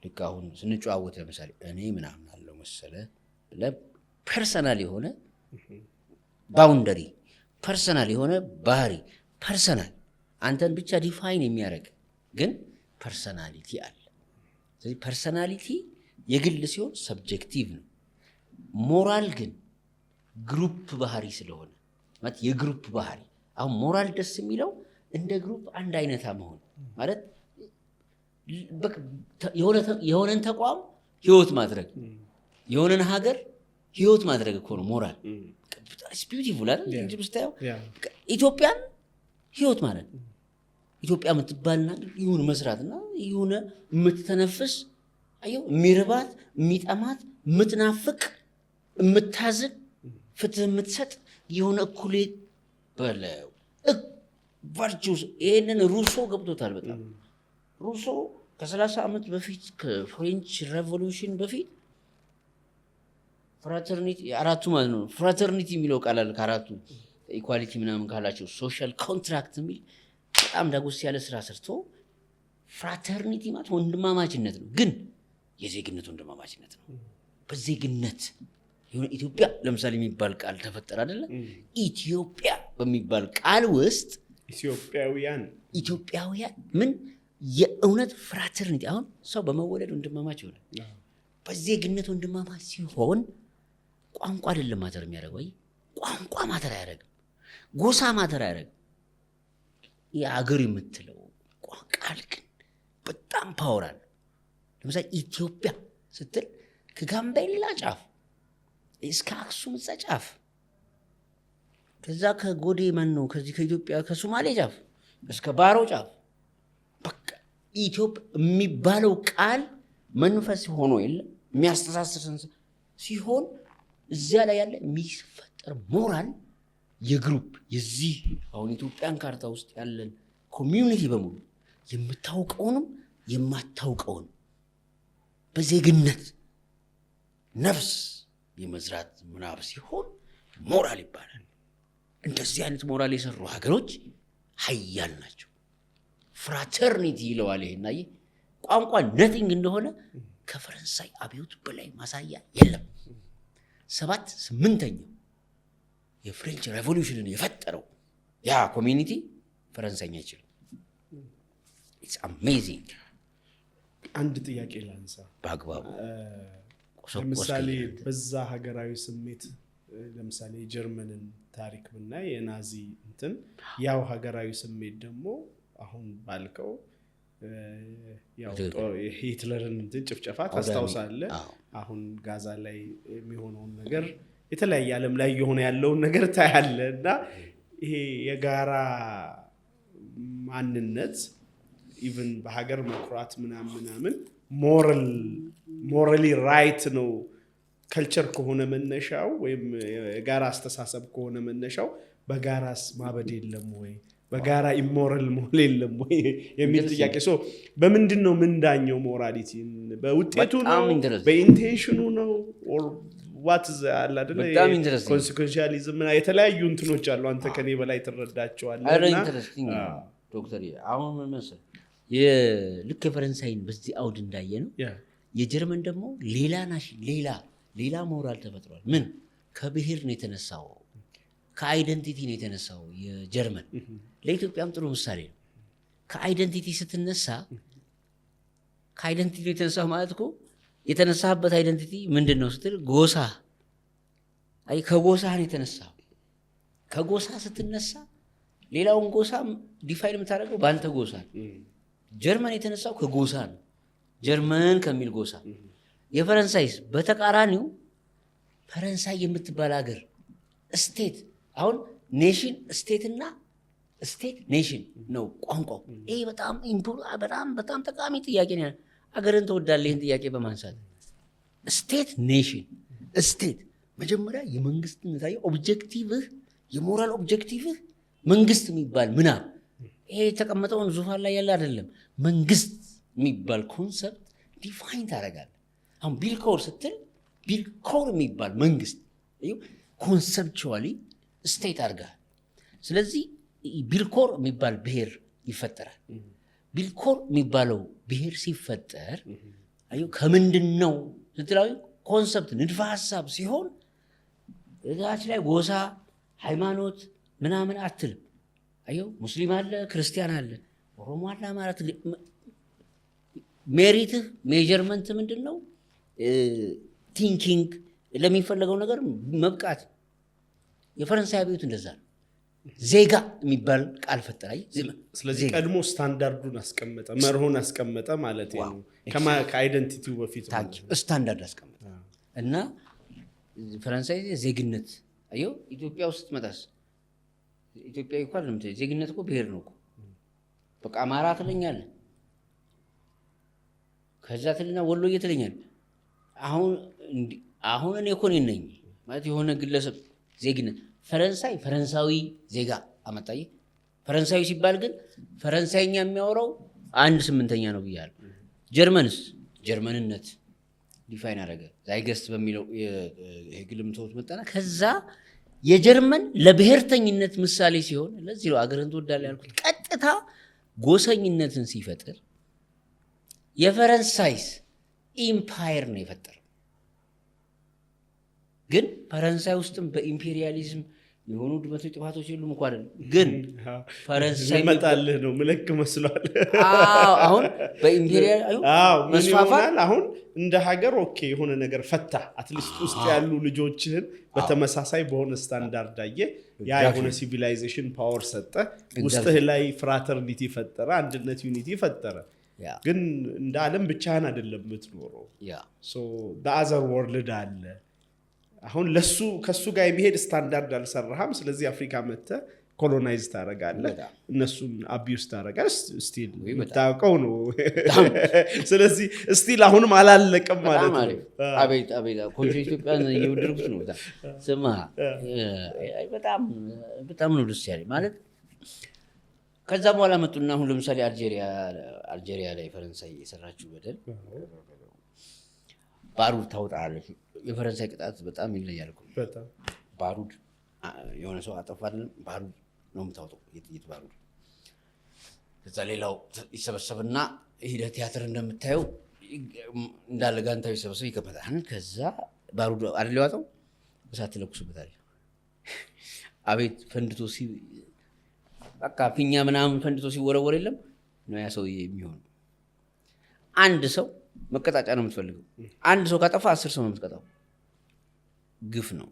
ልክ አሁን ስንጨዋወት ለምሳሌ እኔ ምናምን አለው መሰለ ፐርሰናል የሆነ ባውንደሪ ፐርሰናል የሆነ ባህሪ ፐርሰናል አንተን ብቻ ዲፋይን የሚያደርግ ግን ፐርሰናሊቲ አለ። ስለዚህ ፐርሰናሊቲ የግል ሲሆን ሰብጀክቲቭ ነው። ሞራል ግን ግሩፕ ባህሪ ስለሆነ ማለት የግሩፕ ባህሪ አሁን ሞራል ደስ የሚለው እንደ ግሩፕ አንድ አይነታ መሆን ማለት የሆነን ተቋም ህይወት ማድረግ የሆነን ሀገር ህይወት ማድረግ እኮ ነው ሞራል። ቢዩቲፉል አይደል? እንጂ ስታየው ኢትዮጵያን ህይወት ማለት ኢትዮጵያ የምትባልና ይሁን መስራትና ይሁን የምትተነፍስ አየው የሚርባት የሚጠማት የምትናፍቅ የምታዝን ፍትህ የምትሰጥ የሆነ እኩሌ በለው ቫርቹስ። ይሄንን ሩሶ ገብቶታል በጣም ሩሶ ከ30 ዓመት በፊት ከፍሬንች ሬቮሉሽን በፊት ፍራተርኒቲ አራቱ ማለት ነው ፍራተርኒቲ የሚለው ቃል አለ ከአራቱ ኢኳሊቲ ምናምን ካላቸው ሶሻል ኮንትራክት የሚል በጣም ዳጎስ ያለ ስራ ሰርቶ ፍራተርኒቲ ማለት ወንድማማችነት ነው፣ ግን የዜግነት ወንድማማችነት ነው። በዜግነት የሆነ ኢትዮጵያ ለምሳሌ የሚባል ቃል ተፈጠረ አይደለ? ኢትዮጵያ በሚባል ቃል ውስጥ ኢትዮጵያውያን ምን የእውነት ፍራተርኒቲ አሁን ሰው በመወለድ ወንድማማች ይሆናል። በዜግነት ወንድማማች ሲሆን ቋንቋ አይደለም ማተር የሚያደርገው። ቋንቋ ማተር አያደርግም፣ ጎሳ ማተር አያደርግም። የአገር የምትለው ቃል ግን በጣም ፓወር አለ። ለምሳሌ ኢትዮጵያ ስትል ከጋምቤላ ጫፍ እስከ አክሱም ጫፍ፣ ከዛ ከጎዴ ማን ነው ከዚህ ከኢትዮጵያ ከሶማሌ ጫፍ እስከ ባሮ ጫፍ በቃ ኢትዮጵያ የሚባለው ቃል መንፈስ ሆኖ የለም የሚያስተሳስር ሲሆን እዚያ ላይ ያለ የሚፈጠር ሞራል የግሩፕ የዚህ አሁን ኢትዮጵያን ካርታ ውስጥ ያለን ኮሚዩኒቲ በሙሉ የምታውቀውንም የማታውቀውንም በዜግነት ነፍስ የመዝራት ምናብ ሲሆን ሞራል ይባላል። እንደዚህ አይነት ሞራል የሰሩ ሀገሮች ሀያል ናቸው። ፍራተርኒቲ ይለዋል። ይሄና ቋንቋ ነቲንግ እንደሆነ ከፈረንሳይ አብዮት በላይ ማሳያ የለም። 8ኛው የፍሬንች ሬቮሉሽንን የፈጠረው ያ ኮሚኒቲ ፈረንሳይኛ አይችልም። ኢትስ አሜዚንግ። አንድ ጥያቄ ላንሳ በአግባቡ። ለምሳሌ በዛ ሀገራዊ ስሜት ለምሳሌ የጀርመንን ታሪክ ብናይ የናዚ እንትን ያው ሀገራዊ ስሜት ደግሞ አሁን ባልከው ያው ሂትለርን እንትን ጭፍጨፋ ታስታውሳለህ። አሁን ጋዛ ላይ የሚሆነውን ነገር የተለያየ ዓለም ላይ የሆነ ያለውን ነገር ታያለህ። እና ይሄ የጋራ ማንነት ኢቭን በሀገር መኩራት ምናምን ሞራሊ ራይት ነው። ከልቸር ከሆነ መነሻው ወይም የጋራ አስተሳሰብ ከሆነ መነሻው በጋራስ ማበድ የለም ወይ? በጋራ ኢሞራል መሆን የለም ወይ የሚል ጥያቄ። በምንድን ነው ምንዳኘው? ሞራሊቲ በውጤቱ ነው? በኢንቴንሽኑ ነው? ዋት አለ አይደለ? ኮንሲኩዌንሻሊዝም የተለያዩ እንትኖች አሉ። አንተ ከኔ በላይ ትረዳቸዋለህ። ኢንተረስቲንግ ዶክተር። አሁን ምን መሰለህ ልክ የፈረንሳይን በዚህ አውድ እንዳየ ነው የጀርመን ደግሞ ሌላ ሞራል ተፈጥሯል። ምን ከብሔር ነው የተነሳው፣ ከአይደንቲቲ ነው የተነሳው። የጀርመን ለኢትዮጵያም ጥሩ ምሳሌ ነው። ከአይደንቲቲ ስትነሳ ከአይደንቲቲ የተነሳው ማለት እኮ የተነሳበት አይደንቲቲ ምንድን ነው ስትል ጎሳ፣ ከጎሳ ነው የተነሳው። ከጎሳ ስትነሳ ሌላውን ጎሳ ዲፋይን የምታደርገው በአንተ ጎሳ። ጀርመን የተነሳው ከጎሳ ነው፣ ጀርመን ከሚል ጎሳ። የፈረንሳይስ በተቃራኒው ፈረንሳይ የምትባል ሀገር ስቴት፣ አሁን ኔሽን ስቴትና ስቴት ኔሽን ነው ቋንቋው። ይሄ በጣም ጠቃሚ ጥያቄ ነው። አገርን ተወዳለህ ይህን ጥያቄ በማንሳት ስቴት ኔሽን ስቴት መጀመሪያ የመንግስትነት ኦብጀክቲቭህ የሞራል ኦብጀክቲቭህ መንግስት የሚባል ምናብ ይሄ የተቀመጠውን ዙፋን ላይ ያለ አይደለም። መንግስት የሚባል ኮንሰፕት ዲፋይን ታደርጋለህ። አሁን ቢልኮር ስትል ቢልኮር የሚባል መንግስት ኮንሰፕቹዋሊ ስቴት አድርጋል። ስለዚህ ቢልኮር የሚባል ብሔር ይፈጠራል። ቢልኮር የሚባለው ብሔር ሲፈጠር ከምንድን ነው ስትላዊ ኮንሰፕት ንድፈ ሀሳብ ሲሆን እዛች ላይ ጎሳ ሃይማኖት ምናምን አትልም። ሙስሊም አለ፣ ክርስቲያን አለ፣ ኦሮሞ አለ፣ አማራ፣ ትግሬ። ሜሪትህ ሜጀርመንት ምንድን ነው? ቲንኪንግ ለሚፈለገው ነገር መብቃት። የፈረንሳይ አብዮት እንደዛ ነው። ዜጋ የሚባል ቃል ፈጠረ። ስለዚህ ቀድሞ ስታንዳርዱን አስቀመጠ፣ መርሆን አስቀመጠ ማለት ነው። ከአይደንቲቲው በፊት ስታንዳርድ አስቀመጠ እና ፈረንሳይ ዜግነት አየው። ኢትዮጵያ ውስጥ መጣስ ኢትዮጵያዊ እንኳን ዜግነት እኮ ብሔር ነው እኮ በቃ አማራ ትለኛለህ፣ ከዛ ትልና ወሎዬ ትለኛለህ። አሁን እኔ እኮ ነኝ ማለት የሆነ ግለሰብ ዜግነት ፈረንሳዊ ዜጋ አመጣኝ። ፈረንሳዊ ሲባል ግን ፈረንሳይኛ የሚያወራው 1/8 ነው ብያለሁ። ጀርመንስ ጀርመንነት ዲፋይን አደረገ ዛይገስት በሚለው የግልምቶት መጣና ከዛ የጀርመን ለብሔርተኝነት ምሳሌ ሲሆን ለዚህ ነው አገርን ትወዳለህ ያልኩት። ቀጥታ ጎሰኝነትን ሲፈጥር የፈረንሳይስ ኢምፓየር ነው የፈጠረው። ግን ፈረንሳይ ውስጥም በኢምፔሪያሊዝም የሆኑ ድመቶች ጥፋቶች የሉም እንኳን ግን ፈረንሳይ መጣልህ ነው ምልክ መስሏል። አሁን በኢምፔሪያል መስፋፋት አሁን እንደ ሀገር ኦኬ የሆነ ነገር ፈታ አትሊስት ውስጥ ያሉ ልጆችህን በተመሳሳይ በሆነ ስታንዳርድ አየ ያ የሆነ ሲቪላይዜሽን ፓወር ሰጠ፣ ውስጥህ ላይ ፍራተርኒቲ ፈጠረ፣ አንድነት ዩኒቲ ፈጠረ። ግን እንደ ዓለም ብቻህን አይደለም የምትኖረው። ሶ በአዘር ወርልድ አለ። አሁን ከሱ ጋር የሚሄድ ስታንዳርድ አልሰራህም። ስለዚህ አፍሪካ መጥተህ ኮሎናይዝ ታደርጋለህ፣ እነሱን አቢዩስ ታደርጋለህ። ስቲል የምታውቀው ነው። ስለዚህ ስቲል አሁንም አላለቀም ማለት ነው። አቤት ኢትዮጵያን እየወደድኩት ነው። ስማ በጣም ነው ደስ ያለኝ ማለት ከዛ በኋላ መጡና አሁን ለምሳሌ አልጄሪያ ላይ ፈረንሳይ የሰራችው በደል ባሩድ ታውጣለች። የፈረንሳይ ቅጣት በጣም ይለያል እኮ ባሩድ የሆነ ሰው አጠፋ አይደለም ባሩድ ነው የምታወጣው የጥይት ባሩድ። ከዛ ሌላው ይሰበሰብና ሂደት ቲያትር እንደምታየው እንዳለ ጋንታው ይሰበሰብ ይከፈታል። ከዛ ባሩድ አይደል ያወጣው እሳት ተለኩስበታል። አቤት ፈንድቶ በቃ ፊኛ ምናምን ፈንድቶ ሲወረወር የለም ነው ያ ሰው የሚሆን። አንድ ሰው መቀጣጫ ነው የምትፈልገው። አንድ ሰው ካጠፋ 10 ሰው ነው የምትቀጣው። ግፍ ነው።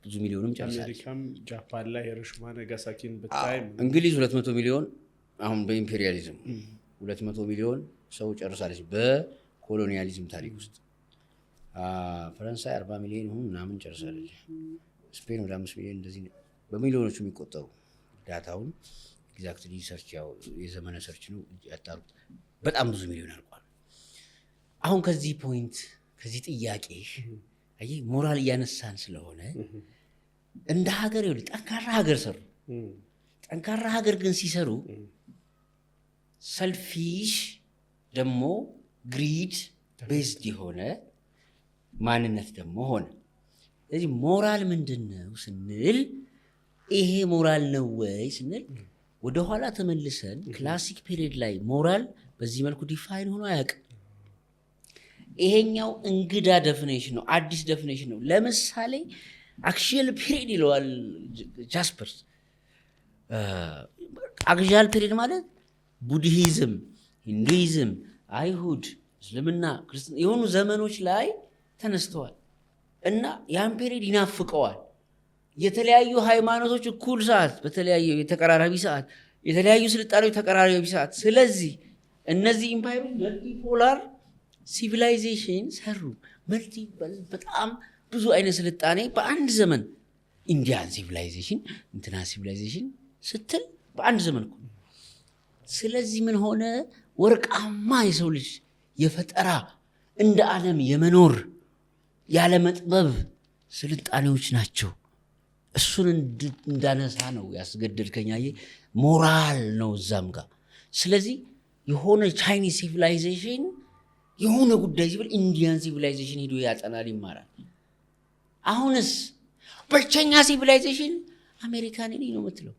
ብዙ ሚሊዮንም ጨርሳለች። አሜሪካም ጃፓን ላይ ሂሮሺማ ናጋሳኪን በታይም እንግሊዝ 200 ሚሊዮን አሁን በኢምፔሪያሊዝም 200 ሚሊዮን ሰው ጨርሳለች በኮሎኒያሊዝም ታሪክ ውስጥ። ፈረንሳይ 40 ሚሊዮን ይሁን ምናምን ጨርሳለች። ስፔን ወደ 5 ሚሊዮን እንደዚህ በሚሊዮኖቹ የሚቆጠሩ ዳታውን ኤግዛክትሊ ሰርች ያው የዘመነ ሰርች ነው ያጣሩት። በጣም ብዙ ሚሊዮን አልቋል። አሁን ከዚህ ፖይንት ከዚህ ጥያቄ አይ ሞራል እያነሳን ስለሆነ እንደ ሀገር ይኸውልህ ጠንካራ ሀገር ሰሩ። ጠንካራ ሀገር ግን ሲሰሩ ሰልፊሽ ደግሞ ግሪድ ቤዝድ የሆነ ማንነት ደግሞ ሆነ። ስለዚህ ሞራል ምንድነው ስንል ይሄ ሞራል ነው ወይ ስንል ወደኋላ ተመልሰን ክላሲክ ፔሪየድ ላይ ሞራል በዚህ መልኩ ዲፋይን ሆኖ አያውቅም። ይሄኛው እንግዳ ዴፊኒሽን ነው፣ አዲስ ዴፊኒሽን ነው። ለምሳሌ አክሲያል ፔሪየድ ይለዋል ጃስፐርስ። አክሲያል ፔሪየድ ማለት ቡድሂዝም፣ ሂንዱይዝም፣ አይሁድ፣ እስልምና፣ ክርስትና የሆኑ ዘመኖች ላይ ተነስተዋል እና ያን ፔሪየድ ይናፍቀዋል። የተለያዩ ሃይማኖቶች እኩል ሰዓት በተለያየ የተቀራራቢ ሰዓት የተለያዩ ስልጣኔዎች ተቀራራቢ ሰዓት። ስለዚህ እነዚህ ኢምፓየሮች መልቲፖላር ሲቪላይዜሽን ሰሩ። በጣም ብዙ አይነት ስልጣኔ በአንድ ዘመን ኢንዲያን ሲቪላይዜሽን እንትና ሲቪላይዜሽን ስትል በአንድ ዘመን እኮ። ስለዚህ ምን ሆነ? ወርቃማ የሰው ልጅ የፈጠራ እንደ ዓለም የመኖር ያለመጥበብ ስልጣኔዎች ናቸው። እሱን እንዳነሳ ነው ያስገደድከኝ። ሞራል ነው እዛም ጋር። ስለዚህ የሆነ ቻይኒዝ ሲቪላይዜሽን የሆነ ጉዳይ ሲብል ኢንዲያን ሲቪላይዜሽን ሄዶ ያጠናል ይማራል። አሁንስ ብቸኛ ሲቪላይዜሽን አሜሪካን ነው የምትለው፣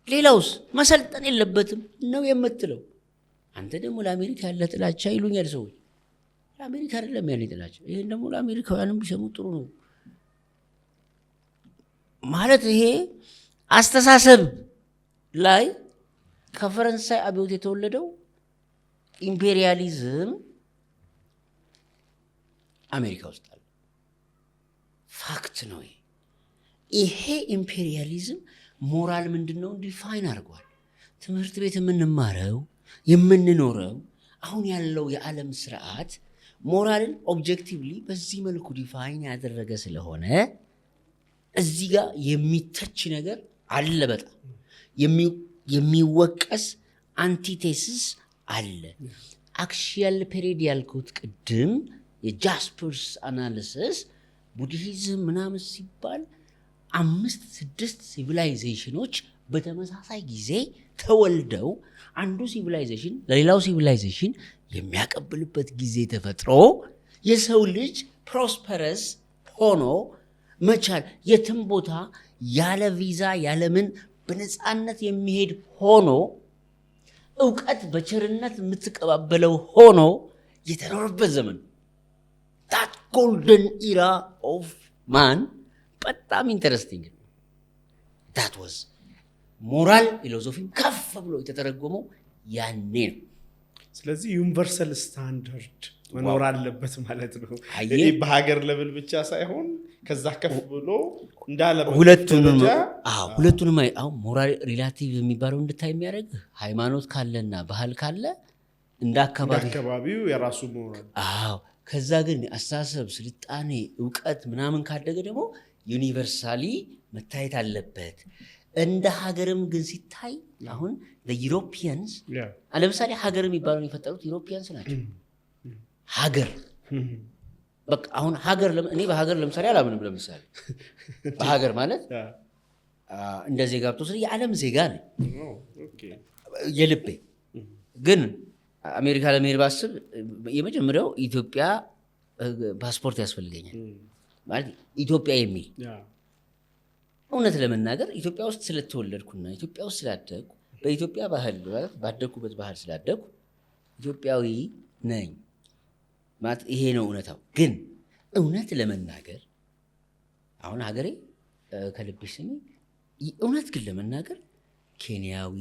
ሌላውስ መሰልጠን የለበትም ነው የምትለው። አንተ ደግሞ ለአሜሪካ ያለ ጥላቻ ይሉኛል ሰዎች። ለአሜሪካ አይደለም ያለ ጥላቻ። ይሄን ደግሞ ለአሜሪካውያንም ቢሰሙ ጥሩ ነው ማለት። ይሄ አስተሳሰብ ላይ ከፈረንሳይ አብዮት የተወለደው ኢምፔሪያሊዝም አሜሪካ ውስጥ አለ። ፋክት ነው ይሄ ኢምፔሪያሊዝም ሞራል ምንድነው ዲፋይን አድርጓል። ትምህርት ቤት የምንማረው የምንኖረው አሁን ያለው የዓለም ስርዓት ሞራልን ኦብጀክቲቭሊ በዚህ መልኩ ዲፋይን ያደረገ ስለሆነ እዚህ ጋር የሚተች ነገር አለ። በጣም የሚወቀስ አንቲቴሲስ አለ። አክሲያል ፔሪድ ያልኩት ቅድም የጃስፐርስ አናሊሲስ ቡድሂዝም ምናምን ሲባል 5-6 ሲቪላይዜሽኖች በተመሳሳይ ጊዜ ተወልደው አንዱ ሲቪላይዜሽን ለሌላው ሲቪላይዜሽን የሚያቀብልበት ጊዜ ተፈጥሮ የሰው ልጅ ፕሮስፐረስ ሆኖ መቻል የትም ቦታ ያለ ቪዛ ያለምን በነፃነት የሚሄድ ሆኖ እውቀት በቸርነት የምትቀባበለው ሆኖ የተኖረበት ዘመን that golden era of man በጣም ኢንተረስቲንግ that was ሞራል ፊሎሶፊ ከፍ ብሎ የተተረጎመው ያኔ ነው። ስለዚህ ዩኒቨርሳል ስታንዳርድ መኖር አለበት ማለት ነው። በሀገር ለብል ብቻ ሳይሆን ከዛ ከፍ ብሎ እንዳለ ሁለቱንም አሁን ሞራል ሪላቲቭ የሚባለው እንድታይ የሚያደርግ ሃይማኖት ካለና ባህል ካለ እንደ አካባቢው የራሱ ሞራል ከዛ ግን አስተሳሰብ ስልጣኔ እውቀት ምናምን ካደገ ደግሞ ዩኒቨርሳሊ መታየት አለበት። እንደ ሀገርም ግን ሲታይ አሁን ዩሮፒያንስ ለምሳሌ ሀገር የሚባለውን የፈጠሩት ዩሮፒያንስ ናቸው። ሀገር በቃ አሁን ሀገር እኔ በሀገር ለምሳሌ አላምንም። ለምሳሌ በሀገር ማለት እንደ ዜጋ ብትወስድ የዓለም ዜጋ ነኝ የልቤ ግን አሜሪካ ለመሄድ ባስብ የመጀመሪያው ኢትዮጵያ ፓስፖርት ያስፈልገኛል ማለት ኢትዮጵያ የሚል እውነት ለመናገር ኢትዮጵያ ውስጥ ስለተወለድኩና ኢትዮጵያ ውስጥ ስላደግኩ በኢትዮጵያ ባህል ባደግኩበት ባህል ስላደግኩ ኢትዮጵያዊ ነኝ ማለት ይሄ ነው እውነታው። ግን እውነት ለመናገር አሁን ሀገሬ ከልብሽ ስሚ እውነት ግን ለመናገር ኬንያዊ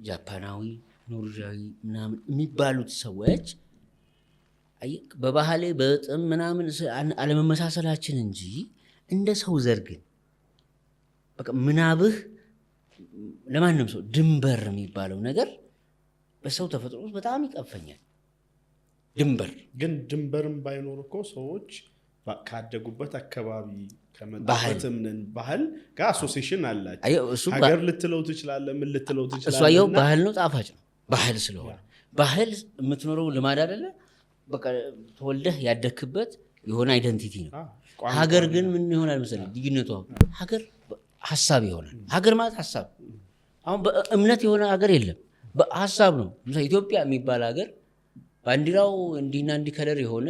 ጃፓናዊ ኖርዌጃዊ ምናምን የሚባሉት ሰዎች በባህሌ በጥም ምናምን አለመመሳሰላችን እንጂ እንደ ሰው ዘር ግን በቃ ምናብህ ለማንም ሰው ድንበር የሚባለው ነገር በሰው ተፈጥሮ በጣም ይቀፈኛል። ድንበር ግን ድንበርም ባይኖር እኮ ሰዎች ካደጉበት አካባቢ ከመጣበትም ባህል ጋር አሶሲዬሽን አላቸው። ሀገር ልትለው ትችላለህ፣ ምን ልትለው ትችላለህ። እሱ አየው ባህል ነው፣ ጣፋጭ ነው ባህል ስለሆነ ባህል የምትኖረው ልማድ አይደለ በቃ ተወልደህ ያደክበት የሆነ አይደንቲቲ ነው። ሀገር ግን ምን ይሆናል መሰለህ ልዩነቱ ሀገር ሐሳብ ይሆናል። ሀገር ማለት ሐሳብ አሁን በእምነት የሆነ ሀገር የለም በሐሳብ ነው። ለምሳሌ ኢትዮጵያ የሚባል ሀገር ባንዲራው እንዲና እንዲ ከለር የሆነ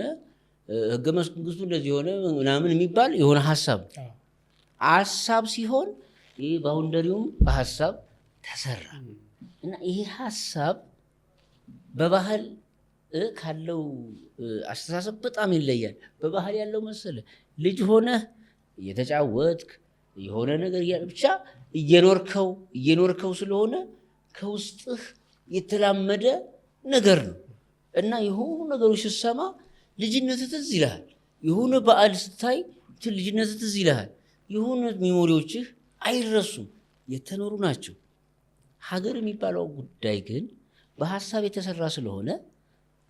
ህገ መንግስቱ እንደዚህ የሆነ ምናምን የሚባል የሆነ ሐሳብ ሲሆን ይሄ ባውንደሪውም በሐሳብ ተሰራ እና ይሄ ሐሳብ በባህል ካለው አስተሳሰብ በጣም ይለያል። በባህል ያለው መሰለ ልጅ ሆነ እየተጫወትክ የሆነ ነገር ብቻ እየኖርከው ስለሆነ ከውስጥህ የተላመደ ነገር ነው እና የሆኑ ነገሮች ስትሰማ ልጅነት ትዝ ይልሃል። የሆነ በዓል ስታይ ልጅነት ትዝ ይልሃል። የሆነ ሚሞሪዎችህ አይረሱም፣ የተኖሩ ናቸው። ሀገር የሚባለው ጉዳይ ግን በሐሳብ የተሰራ ስለሆነ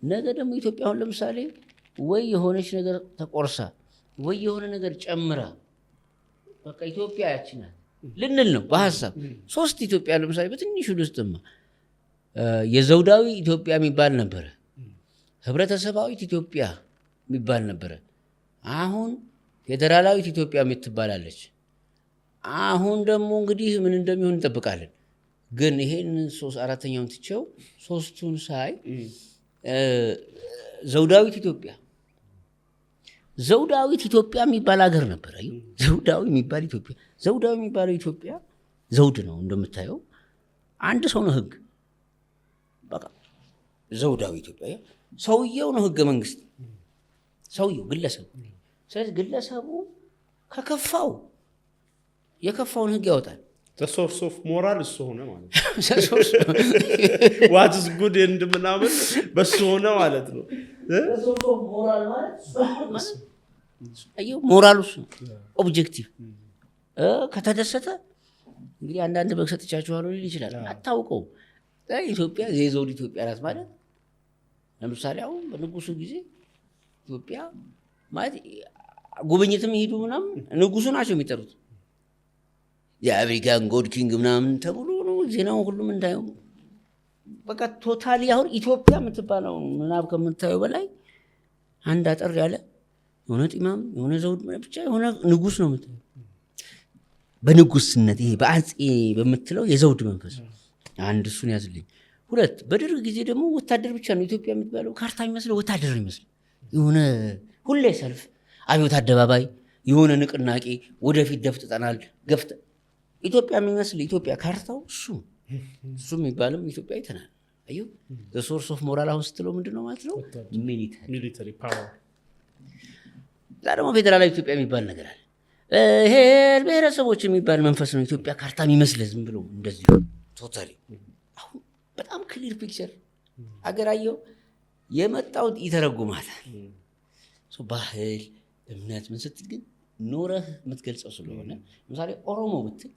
ነገ ደግሞ ኢትዮጵያ አሁን ለምሳሌ ወይ የሆነች ነገር ተቆርሳ ወይ የሆነ ነገር ጨምራ በቃ ኢትዮጵያ ያችናት ልንል ነው በሐሳብ። 3 ኢትዮጵያ ለምሳሌ በትንሹ ልስጥማ የዘውዳዊ ኢትዮጵያ የሚባል ነበረ፣ ህብረተሰባዊት ኢትዮጵያ የሚባል ነበረ። አሁን ፌዴራላዊት ኢትዮጵያ የምትባላለች። አሁን ደግሞ እንግዲህ ምን እንደሚሆን እንጠብቃለን። ግን ይሄን 4ኛውን ትቼው 3ቱን ሳይ ዘውዳዊት ኢትዮጵያ የሚባል ሀገር ነበረ። ዘውዳዊ የሚባለው ኢትዮጵያ ዘውድ ነው እንደምታየው፣ አንድ ሰው ነው ህግ። በቃ ዘውዳዊ ኢትዮጵያ ሰውየው ነው ህገ መንግስት፣ ሰውየው ግለሰቡ። ስለዚህ ግለሰቡ ከከፋው የከፋውን ህግ ያወጣል። ሶርስ ኦፍ ሞራል እሱ ሆነ ማለት ነው። ዋት ኢዝ ጉድ ኤንድ ምናምን በሱ ሆነ ማለት ነው። ሶርስ ኦፍ ሞራል ማለት አየው ሞራል እሱ ኦብጀክቲቭ ከተደሰተ እንግዲህ አንዳንድ በግ ሰጥቻችኋለሁ ሊል ይችላል። አታውቀው ኢትዮጵያ የዘውድ ኢትዮጵያ ናት ማለት ለምሳሌ አሁን በንጉሱ ጊዜ ኢትዮጵያ ማለት ጉብኝትም ይሄዱ ምናምን ንጉሱ ናቸው የሚጠሩት። የአፍሪካን ጎድ ኪንግ ምናምን ተብሎ ነው ዜናው ሁሉም እንዳየው በቃ ቶታሊ አሁን ኢትዮጵያ የምትባለው ምናብ ከምታየው በላይ አንድ አጠር ያለ የሆነ ጢማም የሆነ ዘውድ ብቻ የሆነ ንጉስ ነው የምታየው። በንጉስነት ይሄ በአጼ በምትለው የዘውድ መንፈስ አንድ እሱን ያዝልኝ። ሁለት በደርግ ጊዜ ደግሞ ወታደር ብቻ ነው ኢትዮጵያ የምትባለው። ካርታ የሚመስለው ወታደር ይመስል የሆነ ሁሌ ሰልፍ፣ አብዮት አደባባይ፣ የሆነ ንቅናቄ፣ ወደፊት ደፍጥጠናል ገፍተ ኢትዮጵያ የሚመስል ኢትዮጵያ ካርታው እሱ የሚባልም ኢትዮጵያ አይተናል። አዩ ሶርስ ኦፍ ሞራል አሁን ስትለው ምንድነው ማለት ነው? ሚሊተሪ ፓወር። ደግሞ ፌዴራላዊ ኢትዮጵያ የሚባል ነገር አለ። ይሄ ብሔረሰቦች የሚባል መንፈስ ነው ኢትዮጵያ ካርታ የሚመስል ዝም ብሎ እንደዚህ ቶታሊ። አሁን በጣም ክሊር ፒክቸር አገራየው የመጣው ይተረጉማል። ባህል እምነት ምን ስትል ግን ኖረህ የምትገልጸው ስለሆነ ለምሳሌ ኦሮሞ ብትል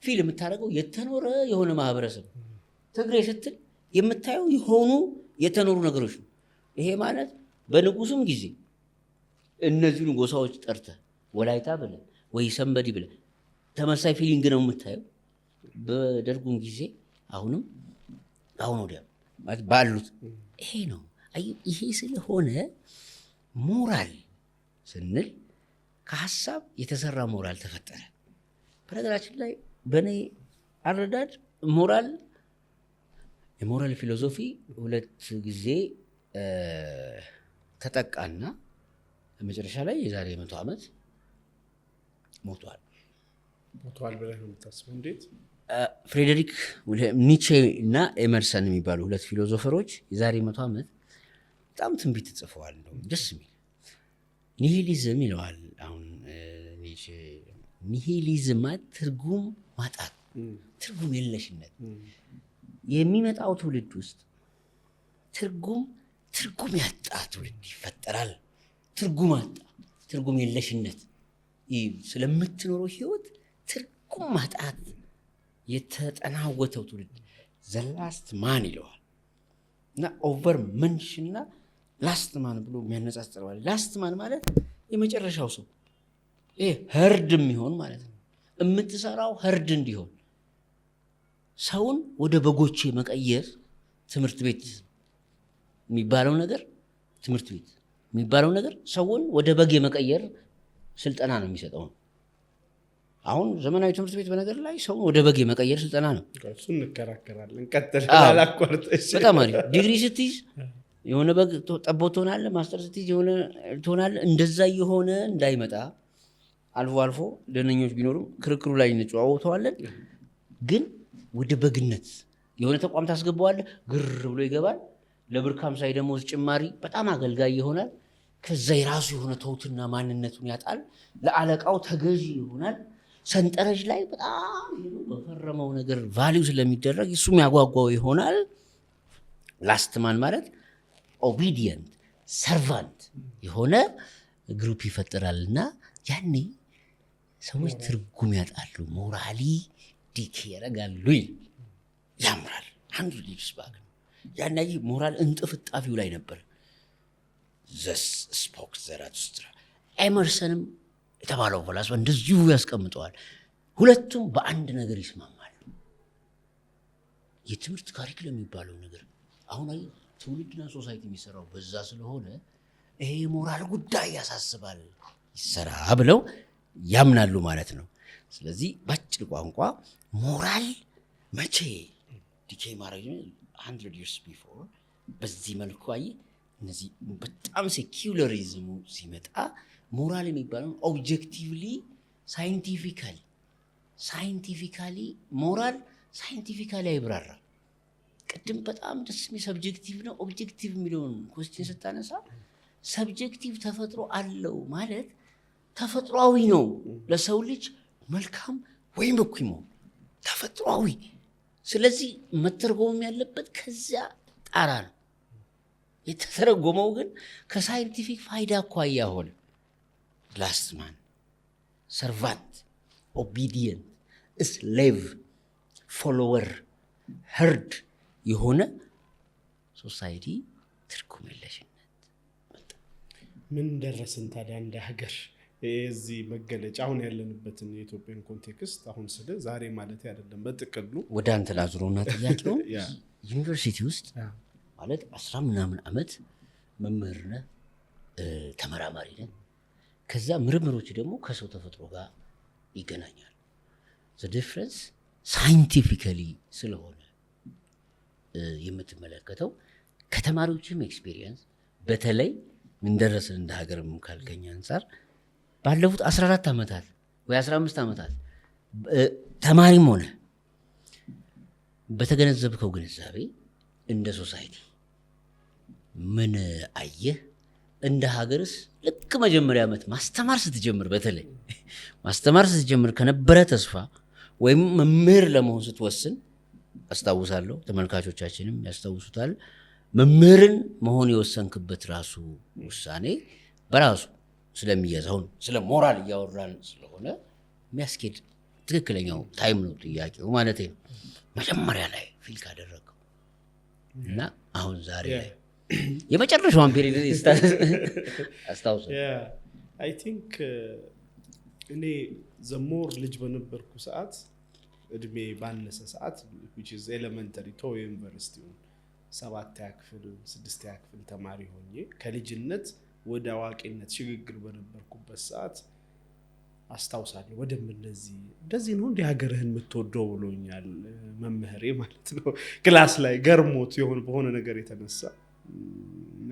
ፊል የምታደርገው የተኖረ የሆነ ማህበረሰብ፣ ትግሬ ስትል የምታየው የሆኑ የተኖሩ ነገሮች ነው። ይሄ ማለት በንጉሱም ጊዜ እነዚሁን ጎሳዎች ጠርተህ ወላይታ ብለህ ወይ ሰንበዲ ብለህ ተመሳይ ፊሊንግ ነው የምታየው። በደርጉም ጊዜ አሁን ወዲያ ማለት ባሉት ይሄ ነው። ይሄ ስለሆነ ሞራል ስንል ከሀሳብ የተሰራ ሞራል ተፈጠረ። በነገራችን ላይ በእኔ አረዳድ የሞራል ፊሎሶፊ ሁለት ጊዜ ተጠቃና መጨረሻ ላይ የዛሬ 100 ዓመት ሞቷል ብለህ ነው የምታስበው? እንዴት? ፍሬዴሪክ ኒቼ እና ኤመርሰን የሚባሉ ሁለት ፊሎሶፈሮች የዛሬ 100 ዓመት በጣም ትንቢት ጽፈዋል። ደስ የሚል ኒሂሊዝም ይለዋል። አሁን ኒቼ ኒሂሊዝም ትርጉም ማጣት፣ ትርጉም የለሽነት የሚመጣው ትውልድ ውስጥ ትርጉም ያጣ ትውልድ ይፈጠራል። ትርጉም አጣ፣ ትርጉም የለሽነት ስለምትኖረው ህይወት ትርጉም ማጣት የተጠናወተው ትውልድ ዘላስት ማን ይለዋል እና ኦቨር መንሽና ላስት ማን ብሎ የሚያነጻጽረዋል። ላስት ማን ማለት የመጨረሻው ሰው፣ ይሄ ህርድ የሚሆን ማለት ነው። የምትሰራው ህርድ እንዲሆን ሰውን ወደ በጎቼ መቀየር ትምህርት ቤት የሚባለው ነገር ሰውን ወደ በግ የመቀየር ስልጠና ነው የሚሰጠው። አሁን ዘመናዊ ትምህርት ቤት በነገር ላይ ሰውን ወደ በግ የመቀየር ስልጠና ነው። እሱ እንከራከራለን። ቀጥል አላቋርጠሽ። በጣም አሪፍ። ዲግሪ ስትይዝ የሆነ በግ ጠቦት ትሆናለህ፣ ማስተር ስትይዝ የሆነ ትሆናለህ። እንደዛ የሆነ እንዳይመጣ አልፎ ደነኞች ቢኖሩም ክርክሩ ላይ እንጨዋወተዋለን። ግን ወደ በግነት የሆነ ተቋም ታስገባዋለህ፣ ግር ብሎ ይገባል። ለብር 50 ደሞዝ ጭማሪ በጣም አገልጋይ ይሆናል። ከዛ የራሱ የሆነ ተውትና ማንነቱን ያጣል። ለአለቃው ተገዢ ይሆናል። ሰንጠረዥ ላይ በጣም በፈረመው ነገር ቫሊው ስለሚደረግ እሱም ያጓጓው ይሆናል። ላስትማን ማለት ኦቢዲየንት ሰርቫንት የሆነ ግሩፕ ይፈጠራልና ያኔ ሰዎች ትርጉም ያጣሉ፣ ሞራሊ ዲኬ ያደርጋሉ። ያምራል። አንዱ ሊብስ ባግ ያኔ ሞራል እንጥፍጣፊው ላይ ነበር። ዘስ ስፖክ ዘራቱስትራ ኤመርሰንም የተባለው ፈላስፋ እንደዚሁ ያስቀምጠዋል። ሁለቱም በአንድ ነገር ይስማማሉ። የትምህርት ካሪክለም የሚባለው ነገር አሁን ትውልድና ሶሳይቲ የሚሰራው በዛ ስለሆነ ይሄ ሞራል ጉዳይ ያሳስባል፣ ይሰራ ብለው ያምናሉ ማለት ነው። ስለዚህ በአጭር ቋንቋ ሞራል መቼ ዲኬ ማድረግ 100 years before በዚህ መልኩ እነዚህ በጣም ሴኩለሪዝሙ ሲመጣ ሞራል የሚባለው ኦብጀክቲቭሊ ሳይንቲፊካሊ ሞራል ሳይንቲፊካሊ አይብራራ። ቅድም በጣም ደስ የሚል ሰብጀክቲቭ ነው ኦብጀክቲቭ የሚለውን ኮስችን ስታነሳ ሰብጀክቲቭ ተፈጥሮ አለው ማለት ተፈጥሯዊ ነው። ለሰው ልጅ መልካም ወይም እኩይ መሆን ተፈጥሯዊ። ስለዚህ መተርጎም ያለበት ከዚያ ጣራ ነው። የተተረጎመው ግን ከሳይንቲፊክ ፋይዳ አኳያ ሆነ። ላስትማን፣ ሰርቫንት፣ ኦቢዲየንት፣ ስሌቭ፣ ፎሎወር፣ ህርድ የሆነ ሶሳይቲ ትርጉም የለሽነት። ምን ደረስን ታዲያ እንደ ሀገር? የዚህ መገለጫ አሁን ያለንበትን የኢትዮጵያን ኮንቴክስት አሁን ስለ ዛሬ ማለት አይደለም፣ በጥቅሉ ወደ አንተ ላዙሮና ጥያቄው ዩኒቨርሲቲ ውስጥ ማለት 10 ምናምን ዓመት መምህር ነህ፣ ተመራማሪ ነህ። ከዛ ምርምሮች ደግሞ ከሰው ተፈጥሮ ጋር ይገናኛል። ዘ ዲፍረንስ ሳይንቲፊካሊ ስለሆነ የምትመለከተው ከተማሪዎችም ኤክስፒሪየንስ በተለይ ምን ደረስን እንደ ሀገርም ካልከኝ አንጻር ባለፉት 14 ዓመታት ወይ 15 ዓመታት ተማሪም ሆነ በተገነዘብከው ግንዛቤ እንደ ሶሳይቲ ምን አየህ? እንደ ሀገርስ ልክ መጀመሪያ ዓመት ማስተማር ስትጀምር በተለይ ማስተማር ስትጀምር ከነበረ ተስፋ ወይም መምህር ለመሆን ስትወስን አስታውሳለሁ፣ ተመልካቾቻችንም ያስታውሱታል። መምህርን መሆን የወሰንክበት ራሱ ውሳኔ በራሱ ስለሚያዛው ስለ ሞራል እያወራን ስለሆነ የሚያስኬድ ትክክለኛው ታይም ነው ጥያቄው ማለት ነው። መጀመሪያ ላይ ፊል ካደረገው እና አሁን ዛሬ ላይ የመጨረሻውን ፔሪድ አስታውሰ አይ ቲንክ እኔ ዘሞር ልጅ በነበርኩ ሰዓት እድሜ ባነሰ ሰዓት which is elementary ቶ ዩኒቨርሲቲ 7ኛ ክፍል 6ኛ ክፍል ተማሪ ሆኜ ከልጅነት ወደ አዋቂነት ሽግግር በነበርኩበት ሰዓት አስታውሳለሁ። ወደም እንደዚህ ነው እንደ ሀገርህን የምትወደው ብሎኛል መምህሬ ማለት ነው። ክላስ ላይ ገርሞት በሆነ ነገር የተነሳ እና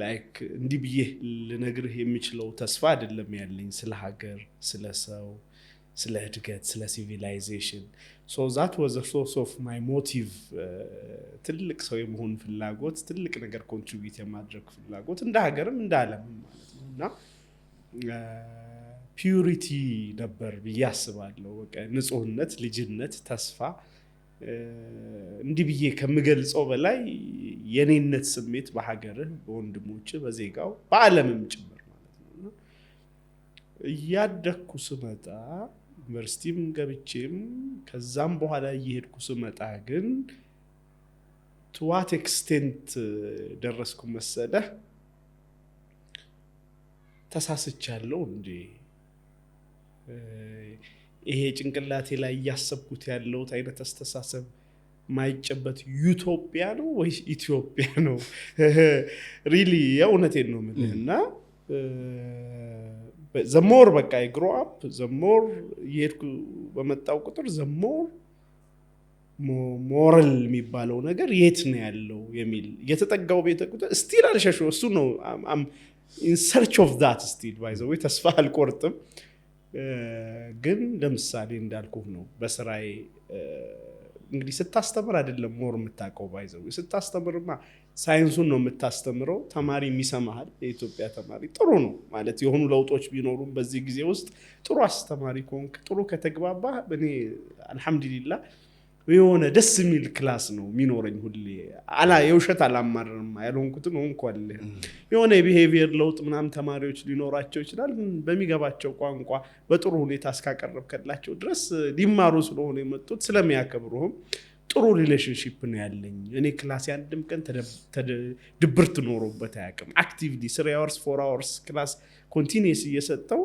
ላይክ እንዲህ ብዬ ልነግርህ የሚችለው ተስፋ አይደለም ያለኝ ስለ ሀገር፣ ስለ ሰው፣ ስለ እድገት፣ ስለ ሲቪላይዜሽን። so that was a source of my motive ትልቅ ሰው የመሆን ፍላጎት፣ ትልቅ ነገር ኮንትሪቢዩት የማድረግ ፍላጎት እንደ ሀገርም እንደ ዓለምም ማለት ነው እና ፒዩሪቲ ነበር ብዬ አስባለሁ። በቃ ንጹህነት፣ ልጅነት፣ ተስፋ እንዲህ ብዬ ከምገልጸው በላይ የኔነት ስሜት በሀገርህ፣ በወንድሞች፣ በዜጋው፣ በዓለምም ጭምር ማለት ነው። እያደግኩ ስመጣ ዩኒቨርሲቲም ገብቼም ከዛም በኋላ እየሄድኩ ስመጣ ግን to what extent ደረስኩ መሰለህ? ተሳስቻለሁ እንዴ? ይሄ ጭንቅላቴ ላይ እያሰብኩት ያለውት አይነት አስተሳሰብ ማይጨበት ዩቶፒያ ነው ወይስ ኢትዮጵያ ነው? ሪሊ የእውነቴን ነው የምልህ እና ዘሞር በቃ ግሮ አፕ ዘሞር የሄድኩ በመጣው ቁጥር ዘሞር ሞራል የሚባለው ነገር የት ነው ያለው የሚል የተጠጋው ቤተ ቁጥር ስቲል አልሸሹ እሱ ነው in search of that still by the way ተስፋ አልቆርጥም። ግን ለምሳሌ እንዳልኩህ ነው በስራዬ እንግዲህ ስታስተምር አይደለም ሞር የምታውቀው ባይዘው ስታስተምርማ ሳይንሱን ነው የምታስተምረው። ተማሪ የሚሰማሃል። የኢትዮጵያ ተማሪ ጥሩ ነው ማለት የሆኑ ለውጦች ቢኖሩም በዚህ ጊዜ ውስጥ ጥሩ አስተማሪ ኮንክ ጥሩ ከተግባባ እኔ አልহামዱሊላህ የሆነ ደስ የሚል ክላስ ነው የሚኖረኝ ሁሌ የውሸት አላማርም ያልሆንኩትን እንኳን የሆነ የቢሄቪየር ለውጥ ምናምን ተማሪዎች ሊኖራቸው ይችላል። በሚገባቸው ቋንቋ በጥሩ ሁኔታ እስካቀረብከላቸው ድረስ ሊማሩ ስለሆነ የመጡት ስለሚያከብሩህም ጥሩ ሪሌሽንሺፕ ነው ያለኝ። እኔ ክላስ ያንድም ቀን ድብርት ኖሮበት አያውቅም። አክቲቭሊ 3 hours 4 hours ክላስ ኮንቲኒየስ እየሰጠው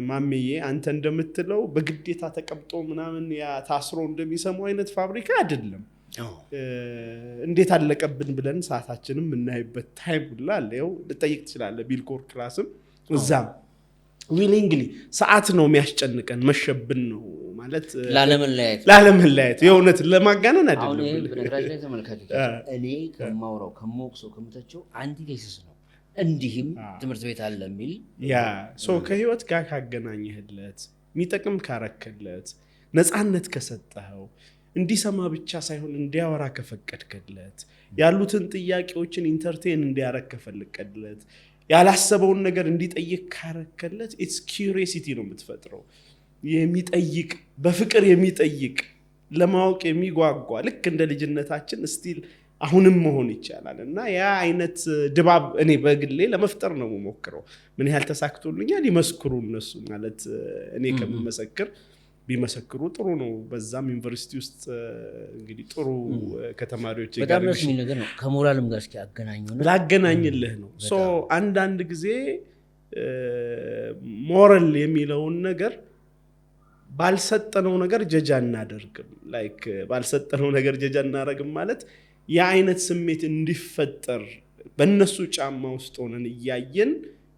ማሜዬ አንተ እንደምትለው በግዴታ ተቀምጦ ምናምን ያ ታስሮ እንደሚሰማው አይነት ፋብሪካ አይደለም። እንዴት አለቀብን ብለን ሰዓታችንም እናይበት ታይም ሁላ አለው። ልጠይቅ ትችላለህ። ቢልኮር ክላስም እዛም ዊሊንግሊ ሰዓት ነው የሚያስጨንቀን መሸብን ነው ማለት ላለመለያየት የእውነት ለማጋነን አይደለም። አሁን በነገራችን ላይ ተመልካቾች እኔ ከማውራው ከሞክሰው ከምተቸው አንቲቴሲስ ነው። እንዲህም ትምህርት ቤት አለ የሚል ያ ሶ ከህይወት ጋር ካገናኘህለት የሚጠቅም ካረከለት ነፃነት ከሰጠኸው እንዲሰማ ብቻ ሳይሆን እንዲያወራ ከፈቀድከለት ያሉትን ጥያቄዎችን ኢንተርቴን እንዲያረግ ከፈለቀለት ያላሰበውን ነገር እንዲጠይቅ ካረከለት ኢትስ ኪዩሪዮሲቲ ነው የምትፈጥረው። የሚጠይቅ በፍቅር የሚጠይቅ ለማወቅ የሚጓጓ ልክ እንደ ልጅነታችን ስቲል አሁንም መሆን ይቻላል እና ያ አይነት ድባብ እኔ በግሌ ለመፍጠር ነው የምሞክረው። ምን ያህል ተሳክቶልኛል ይመስክሩ እነሱ ማለት እኔ ከምመሰክር ቢመሰክሩ ጥሩ ነው። በዛም ዩኒቨርሲቲ ውስጥ እንግዲህ ጥሩ ከተማሪዎች ጋር በጣም ደስ የሚል ነገር ነው። ከሞራልም ጋር እስኪ አገናኘው ነው ላገናኝልህ ነው። ሶ አንዳንድ ጊዜ ሞራል የሚለውን ነገር ባልሰጠነው ነገር ጀጃ እናደርግም ላይክ ባልሰጠነው ነገር ጀጃ እናደርግም ማለት የአይነት ስሜት እንዲፈጠር በእነሱ ጫማ ውስጥ ሆነን እያየን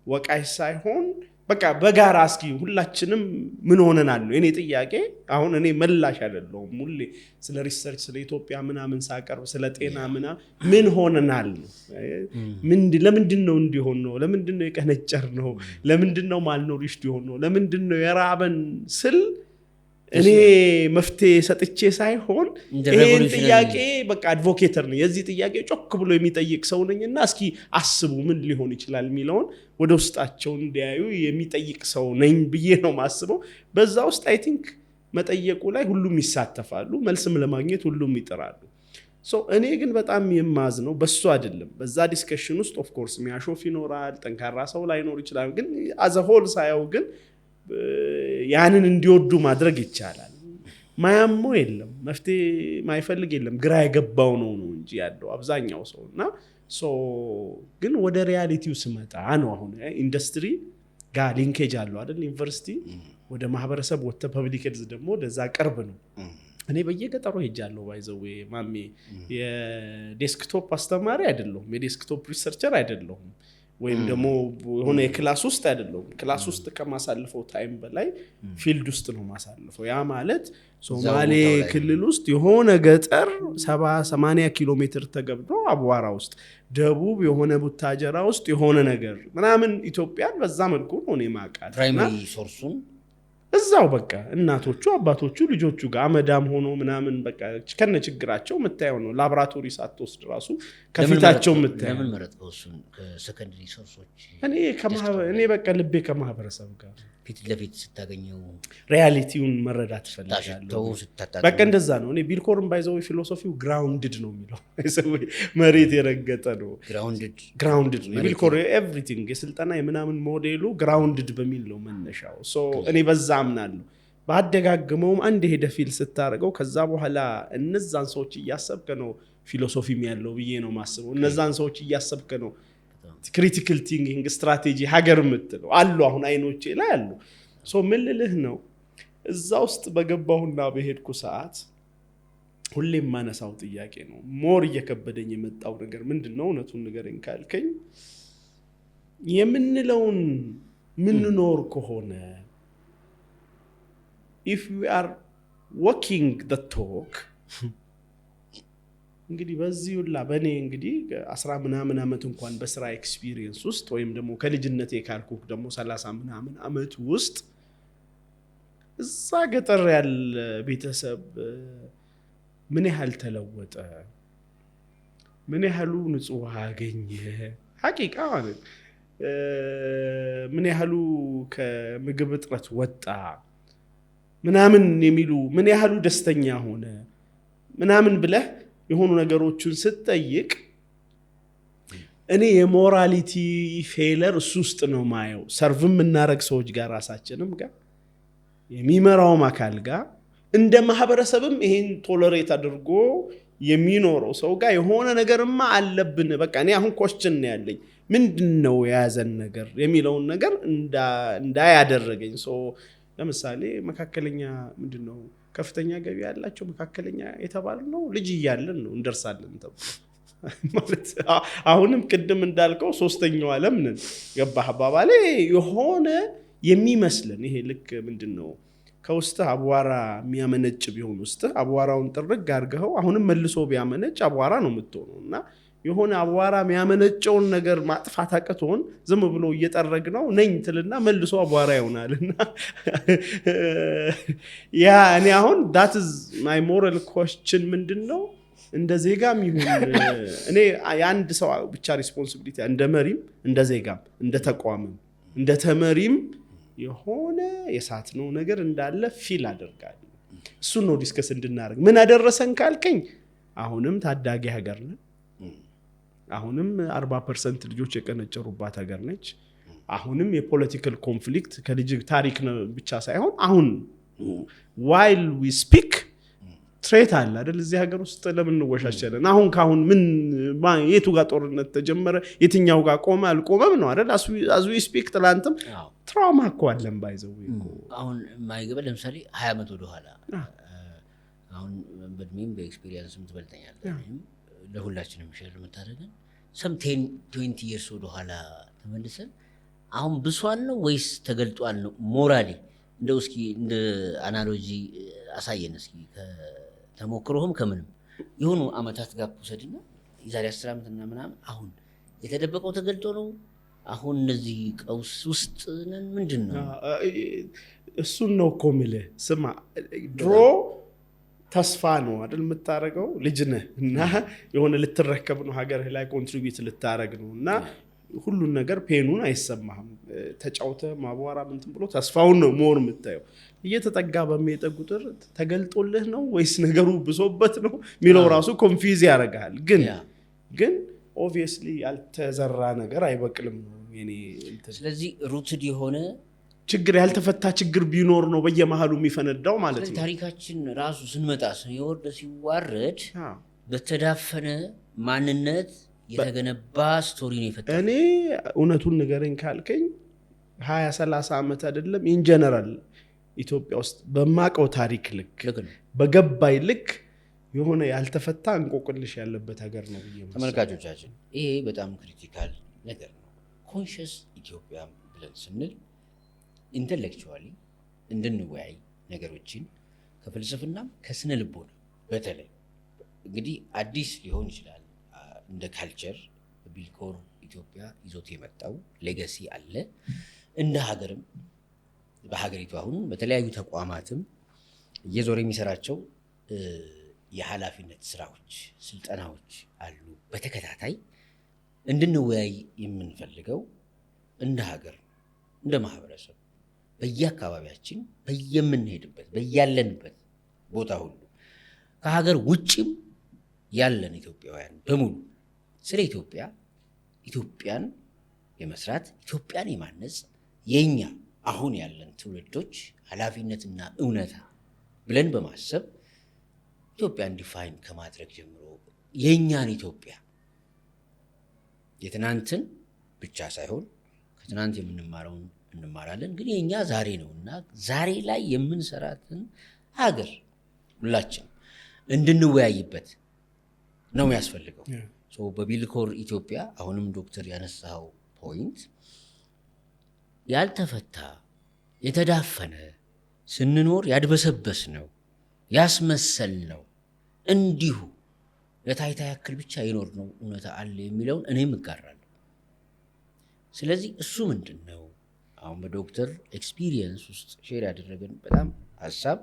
ወቃሽ ሳይሆን በቃ በጋራ እስኪ ሁላችንም ምን ሆነናል ነው የኔ ጥያቄ። አሁን እኔ መላሽ አይደለሁም ሁሌ ስለ ሪሰርች ስለ ኢትዮጵያ ምናምን ሳቀርብ ስለ ጤና ምን ሆነናል ነው ለምንድን ነው እንዲሆን ነው ለምንድን ነው የቀነጨር ነው ለምንድን ነው ማልኖሪሽድ ይሆን ነው ለምንድን ነው የራበን ስል እኔ መፍትሄ ሰጥቼ ሳይሆን ይሄን ጥያቄ በቃ አድቮኬተር ነኝ የዚህ ጥያቄ ጮክ ብሎ የሚጠይቅ ሰው ነኝና እስኪ አስቡ ምን ሊሆን ይችላል የሚለውን ወደ ውስጣቸው እንዲያዩ የሚጠይቅ ሰው ነኝ ብዬ ነው ማስበው። በዛ ውስጥ አይ ቲንክ መጠየቁ ላይ ሁሉም ይሳተፋሉ መልስም ለማግኘት ሁሉም ይጥራሉ። እኔ ግን በጣም የማዝነው በሱ አይደለም በዛ ዲስከሽን ውስጥ ኦፍ ኮርስ የሚያሾፍ ይኖራል ጠንካራ ሰው ላይኖር ይችላል ግን አዘ ሆል ሳየው ግን ያንን እንዲወዱ ማድረግ ይቻላል። ማያሞ የለም መፍትሄ ማይፈልግ የለም ግራ የገባው ነው እንጂ ያለው አብዛኛው ሰውና ግን ወደ ሪያሊቲው ስመጣ ነው አሁን ኢንዱስትሪ ጋር ሊንኬጅ አለው አይደል ዩኒቨርሲቲ ወደ ማህበረሰብ ወደ ፐብሊክ ሄልዝ ደግሞ ለዛ ቅርብ ነው። እኔ በየገጠሩ ሄጃለሁ ባይዘው ማሜ የዴስክቶፕ አስተማሪ አይደለሁም የዴስክቶፕ ሪሰርቸር አይደለሁም ወይም ደግሞ የሆነ የክላስ ውስጥ አይደለም ክላስ ውስጥ ከማሳልፈው ታይም በላይ ፊልድ ውስጥ ነው ማሳልፈው። ያ ማለት ሶማሌ ክልል ውስጥ የሆነ ገጠር 70-80 ኪሎ ሜትር ተገብቶ አቧራ ውስጥ ደቡብ የሆነ ቡታጀራ ውስጥ የሆነ ነገር ምናምን ኢትዮጵያን በዛ መልኩ ነው እኔ ማቃት ፕራይመሪ ሶርሱን እዛው በቃ እናቶቹ አባቶቹ ልጆቹ ጋር አመዳም ሆኖ ምናምን በቃ ከነ ችግራቸው መታየው ነው ላቦራቶሪ ሳትወስድ ራሱ ከፊታቸው መታየው። ለምን መረጥከው እሱን ከሰከንደሪ ሶርሶች? እኔ በቃ ልቤ ከማህበረሰብ ጋር ፊት ለፊት ስታገኘው ሪያሊቲውን መረዳት ፈልጋለሁ። በቃ እንደዛ ነው። እኔ ቢልኮርን ባይዘው ፊሎሶፊው ግራውንድድ ነው የሚለው መሬት የረገጠ ነው። ግራውንድድ ነው ቢልኮር ኤቭሪቲንግ የስልጠና የምናምን ሞዴሉ ግራውንድድ በሚል ነው መነሻው። እኔ በዛ አምናለሁ። ባደጋግመውም አንድ ሄደ ፊል ስታረገው ከዛ በኋላ እነዛን ሰዎች እያሰብከ ነው ፊሎሶፊም ያለው ብዬ ነው ማስበው። እነዛን ሰዎች እያሰብከ ነው ክሪቲካል ቲንኪንግ ስትራቴጂ ሀገር የምትለው አሉ አሁን አይኖቼ ላይ አሉ። ምን ልልህ ነው እዛ ውስጥ በገባሁና በሄድኩ ሰዓት ሁሌም ማነሳው ጥያቄ ነው ሞር እየከበደኝ የመጣው ነገር ምንድነው እውነቱን ንገረኝ ካልከኝ የምንለውን ምንኖር ከሆነ if we are walking the talk እንግዲህ በዚህ ሁላ በኔ እንግዲህ 10 ምናምን አመት እንኳን በስራ ኤክስፒሪየንስ ውስጥ ወይም ደግሞ ከልጅነቴ ካልኩ ደግሞ 30 ምናምን አመት ውስጥ እዛ ገጠር ያለ ቤተሰብ ምን ያህል ተለወጠ ምን ያህሉ ንጹህ አገኘ ሐቂቃ ማለት ምን ያህሉ ከምግብ እጥረት ወጣ ምናምን የሚሉ ምን ያህሉ ደስተኛ ሆነ ምናምን ብለህ የሆኑ ነገሮችን ስትጠይቅ እኔ የሞራሊቲ ፌለር እሱ ውስጥ ነው ማየው። ሰርቭም እናረግ ሰዎች ጋር ራሳችንም ጋር የሚመራውም አካል ጋር እንደ ማህበረሰብም ይሄን ቶለሬት አድርጎ የሚኖረው ሰው ጋር የሆነ ነገርማ አለብን። በቃ እኔ አሁን ኮስችን ነው ያለኝ ምንድነው የያዘን ነገር የሚለውን ነገር እንዳያደረገኝ ለምሳሌ መካከለኛ ምንድነው ከፍተኛ ገቢ ያላቸው መካከለኛ የተባለ ነው ልጅ እያለን ነው እንደርሳለን ማለት አሁንም ቅድም እንዳልከው ሶስተኛው ዓለም ነን ገባህ አባባሌ የሆነ የሚመስለን ይሄ ልክ ምንድነው ከውስጥ አቧራ የሚያመነጭ ቢሆን ውስጥ አቧራውን ጥርግ አድርገው አሁንም መልሶ ቢያመነጭ አቧራ ነው የምትሆነውና የሆነ አቧራ የሚያመነጨውን ነገር ማጥፋት አቅቶን ዝም ብሎ እየጠረግነው ነኝ ትልና መልሶ አቧራ ይሆናልና ያ እኔ አሁን that is my moral question ምንድነው እንደ ዜጋም ይሁን እኔ የአንድ ሰው ብቻ ሪስፖንሲቢሊቲ እንደ መሪም እንደ ዜጋም እንደ ተቋምም እንደ ተመሪም የሆነ የሳትነው ነገር እንዳለ ፊል አደርጋለሁ። እሱ ነው ዲስከስ እንድናደርግ ምን አደረሰን ካልከኝ አሁንም ታዳጊ ሀገር ነን። አሁንም 40% ልጆች የቀነጨሩባት ሀገር ነች። አሁንም የፖለቲካል ኮንፍሊክት ከልጅ ታሪክ ብቻ ሳይሆን አሁን while we speak ትሬት አለ አይደል እዚህ ሀገር ውስጥ ለምን እንወሻሻለን? አሁን ምን የቱ ጋር ጦርነት ተጀመረ የትኛው ጋር ቆመ አልቆመም ነው አይደል? as we speak ትላንትም ትራውማ እኮ አለን ባይዘው አሁን ማይገበ ለምሳሌ 20 ዓመት ወደ ኋላ አሁን በእድሜም በኤክስፒሪየንስም ትበልጠኛለህ ለሁላችንም ሼር የምታደርገን some 10-20 years ወደ ኋላ ተመልሰን አሁን ብሷል ነው ወይስ ተገልጧል ነው ሞራሊ እንደው እስኪ እንደ አናሎጂ አሳየን እስኪ ከተሞክሮህም ከምንም የሆኑ አመታት ጋር ወሰድና የዛሬ 10 ዓመት እና ምናምን አሁን የተደበቀው ተገልጦ ነው አሁን እነዚህ ቀውስ ውስጥ ነን ምንድነው እሱን ነው እኮ የምልህ ስማ ድሮ ተስፋ ነው አይደል የምታረገው ልጅ ነህ እና የሆነ ልትረከብ ነው ሀገርህ ላይ ኮንትሪቢዩት ልታረግ ነው እና ሁሉን ነገር ፔኑን አይሰማህም ተጫውተ ማቧራ ምንትን ብሎ ተስፋውን ነው ሞር የምታየው እየተጠጋ በሚሄድ ቁጥር ተገልጦልህ ነው ወይስ ነገሩ ብሶበት ነው ሚለው ራሱ ኮንፊውዝ ያደርጋል ግን ኦብቪየስሊ ያልተዘራ ነገር አይበቅልም ነው የኔ ስለዚህ ሩትድ የሆነ ችግር ያልተፈታ ችግር ቢኖር ነው በየመሃሉ የሚፈነዳው ማለት ነው ታሪካችን ራሱ ስንመጣ ሲወርድ ሲዋረድ በተዳፈነ ማንነት የተገነባ ስቶሪ ነው የፈጠረው እኔ እውነቱን ንገረኝ ካልከኝ 20-30 ዓመት አይደለም ኢን ጀነራል ኢትዮጵያ ውስጥ በማቀው ታሪክ ልክ በገባይ ልክ የሆነ ያልተፈታ እንቆቅልሽ ያለበት ሀገር ነው ብዬ ተመልካቾቻችን ይሄ በጣም ክሪቲካል ነገር ነው ኮንሺየስ ኢትዮጵያ ብለን ስንል ኢንተሌክቹዋሊ እንድንወያይ ነገሮችን ከፍልስፍና ከስነ ልቦና በተለይ እንግዲህ አዲስ ሊሆን ይችላል እንደ ካልቸር ቢልኮር ኢትዮጵያ ይዞት የመጣው ሌጋሲ አለ እንደ ሀገርም በሀገሪቱ አሁን በተለያዩ ተቋማትም እየዞረ የሚሰራቸው የኃላፊነት ስራዎች ስልጠናዎች አሉ በተከታታይ እንድንወያይ የምንፈልገው እንደ ሀገር እንደ ማህበረሰብ በየአካባቢያችን በየምንሄድበት በያለንበት ቦታ ሁሉ ከሀገር ውጭም ያለን ኢትዮጵያውያን በሙሉ ስለ ኢትዮጵያን የመስራት ኢትዮጵያን የማነጽ የኛ አሁን ያለን ትውልዶች ኃላፊነትና እውነታ ብለን በማሰብ ኢትዮጵያን ዲፋይን ከማድረግ ጀምሮ የኛን ኢትዮጵያ የትናንትን ብቻ ሳይሆን ከትናንት የምንማረውን እንማራለን ግን የኛ ዛሬ ነውና ዛሬ ላይ የምንሰራትን ሀገር ሁላችን እንድንወያይበት ነው የሚያስፈልገው ሶ በቢልኮር ኢትዮጵያ አሁንም ዶክተር ያነሳው ፖይንት ያልተፈታ የተዳፈነ ስንኖር ያድበሰበስ ነው ያስመሰል ነው እንዲሁ ለታይታ ያክል ብቻ ይኖር ነው እውነታ አለ የሚለውን እኔም እጋራለሁ ስለዚህ እሱ ምንድነው አሁን በዶክተር ኤክስፒሪየንስ ውስጥ ሼር ያደረገን በጣም ሐሳብ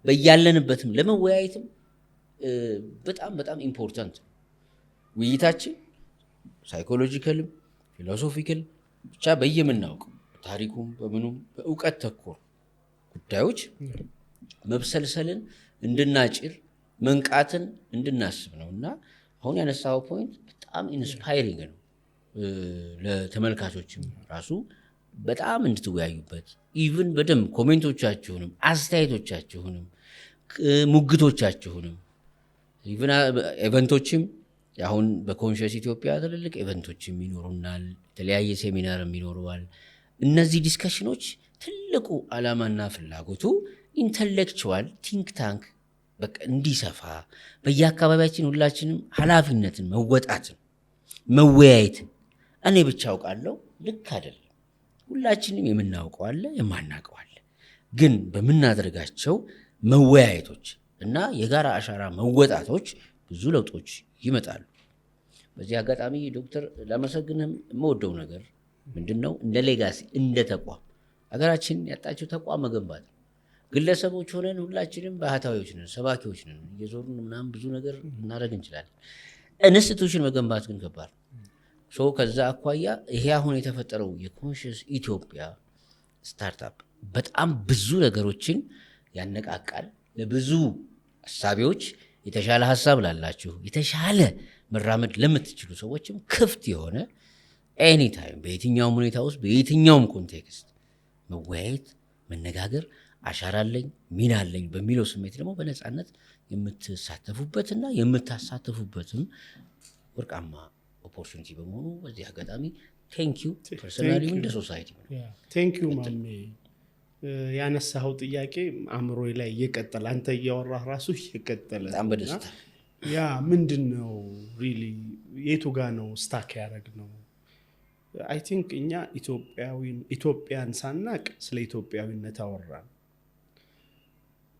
በያለንበትም ለመወያየትም በጣም ኢምፖርታንት ውይይታችን ሳይኮሎጂካልም ፊሎሶፊካል ብቻ በየምናውቀው ታሪኩም በምኑም በእውቀት ተኮር ጉዳዮች መብሰልሰልን እንድናጭር መንቃትን እንድናስብ ነውና አሁን ያነሳው ፖይንት በጣም ኢንስፓይሪንግ ነው ለተመልካቾችም ራሱ በጣም እንድትወያዩበት ኢቭን በደንብ ኮሜንቶቻችሁንም አስተያየቶቻችሁንም ሙግቶቻችሁንም ኢቭን ኢቨንቶችም አሁን በኮንሺየስ ኢትዮጵያ ትልልቅ ኢቨንቶችም ይኖሩናል የተለያየ ሴሚናርም ይኖረዋል እነዚህ ዲስከሽኖች ትልቁ ዓላማና ፍላጎቱ ኢንተሌክቹዋል ቲንክ ታንክ በቃ እንዲሰፋ በየአካባቢያችን ሁላችንም ኃላፊነትን መወጣትን መወያየትን እኔ ብቻ አውቃለሁ ልክ አይደለም ሁላችንም የምናውቀው አለ የማናውቀው አለ ግን በመናደርጋቸው መወያየቶች እና የጋራ አሻራ መወጣቶች ብዙ ለውጦች ይመጣሉ በዚህ አጋጣሚ ዶክተር ለማሰግንም የምወደው ነገር ምንድነው እንደ ሌጋሲ እንደ ተቋም ሀገራችን ያጣችው ተቋም መገንባት ግለሰቦች ሆነን ሁላችንም ባህታዊዎች ነን ሰባኪዎች ነን እየዞርን ምናምን ብዙ ነገር እናደርግ እንችላለን ኢንስቲትዩሽን መገንባት ግን ከባድ ሶ ከዛ አኳያ ይሄ አሁን የተፈጠረው የኮንሺየስ ኢትዮጵያ ስታርታፕ በጣም ብዙ ነገሮችን ያነቃቃል ለብዙ ሐሳቢዎች የተሻለ ሐሳብ ላላችሁ የተሻለ መራመድ ለምትችሉ ሰዎችም ክፍት የሆነ ኤኒ ታይም በየትኛውም ሁኔታ ውስጥ በየትኛውም ኮንቴክስት መወያየት መነጋገር አሻራለኝ ሚናለኝ በሚለው ስሜት ደግሞ በነፃነት የምትሳተፉበትና የምታሳተፉበትም ወርቃማ ኦፖርቹኒቲ በመሆኑ በዚህ አጋጣሚ ቴንኪዩ ፐርሰናሊ እንደ ሶሳይቲ ቴንኪዩ ማሜ። ያነሳው ጥያቄ አእምሮዬ ላይ እየቀጠለ አንተ እያወራህ ራሱ እየቀጠለ በጣም በደስታ ያ ምንድነው ሪሊ የቱ ጋር ነው ስታክ ያደረግነው? አይ ቲንክ እኛ ኢትዮጵያን ሳናቅ ስለ ኢትዮጵያዊነት አወራን፣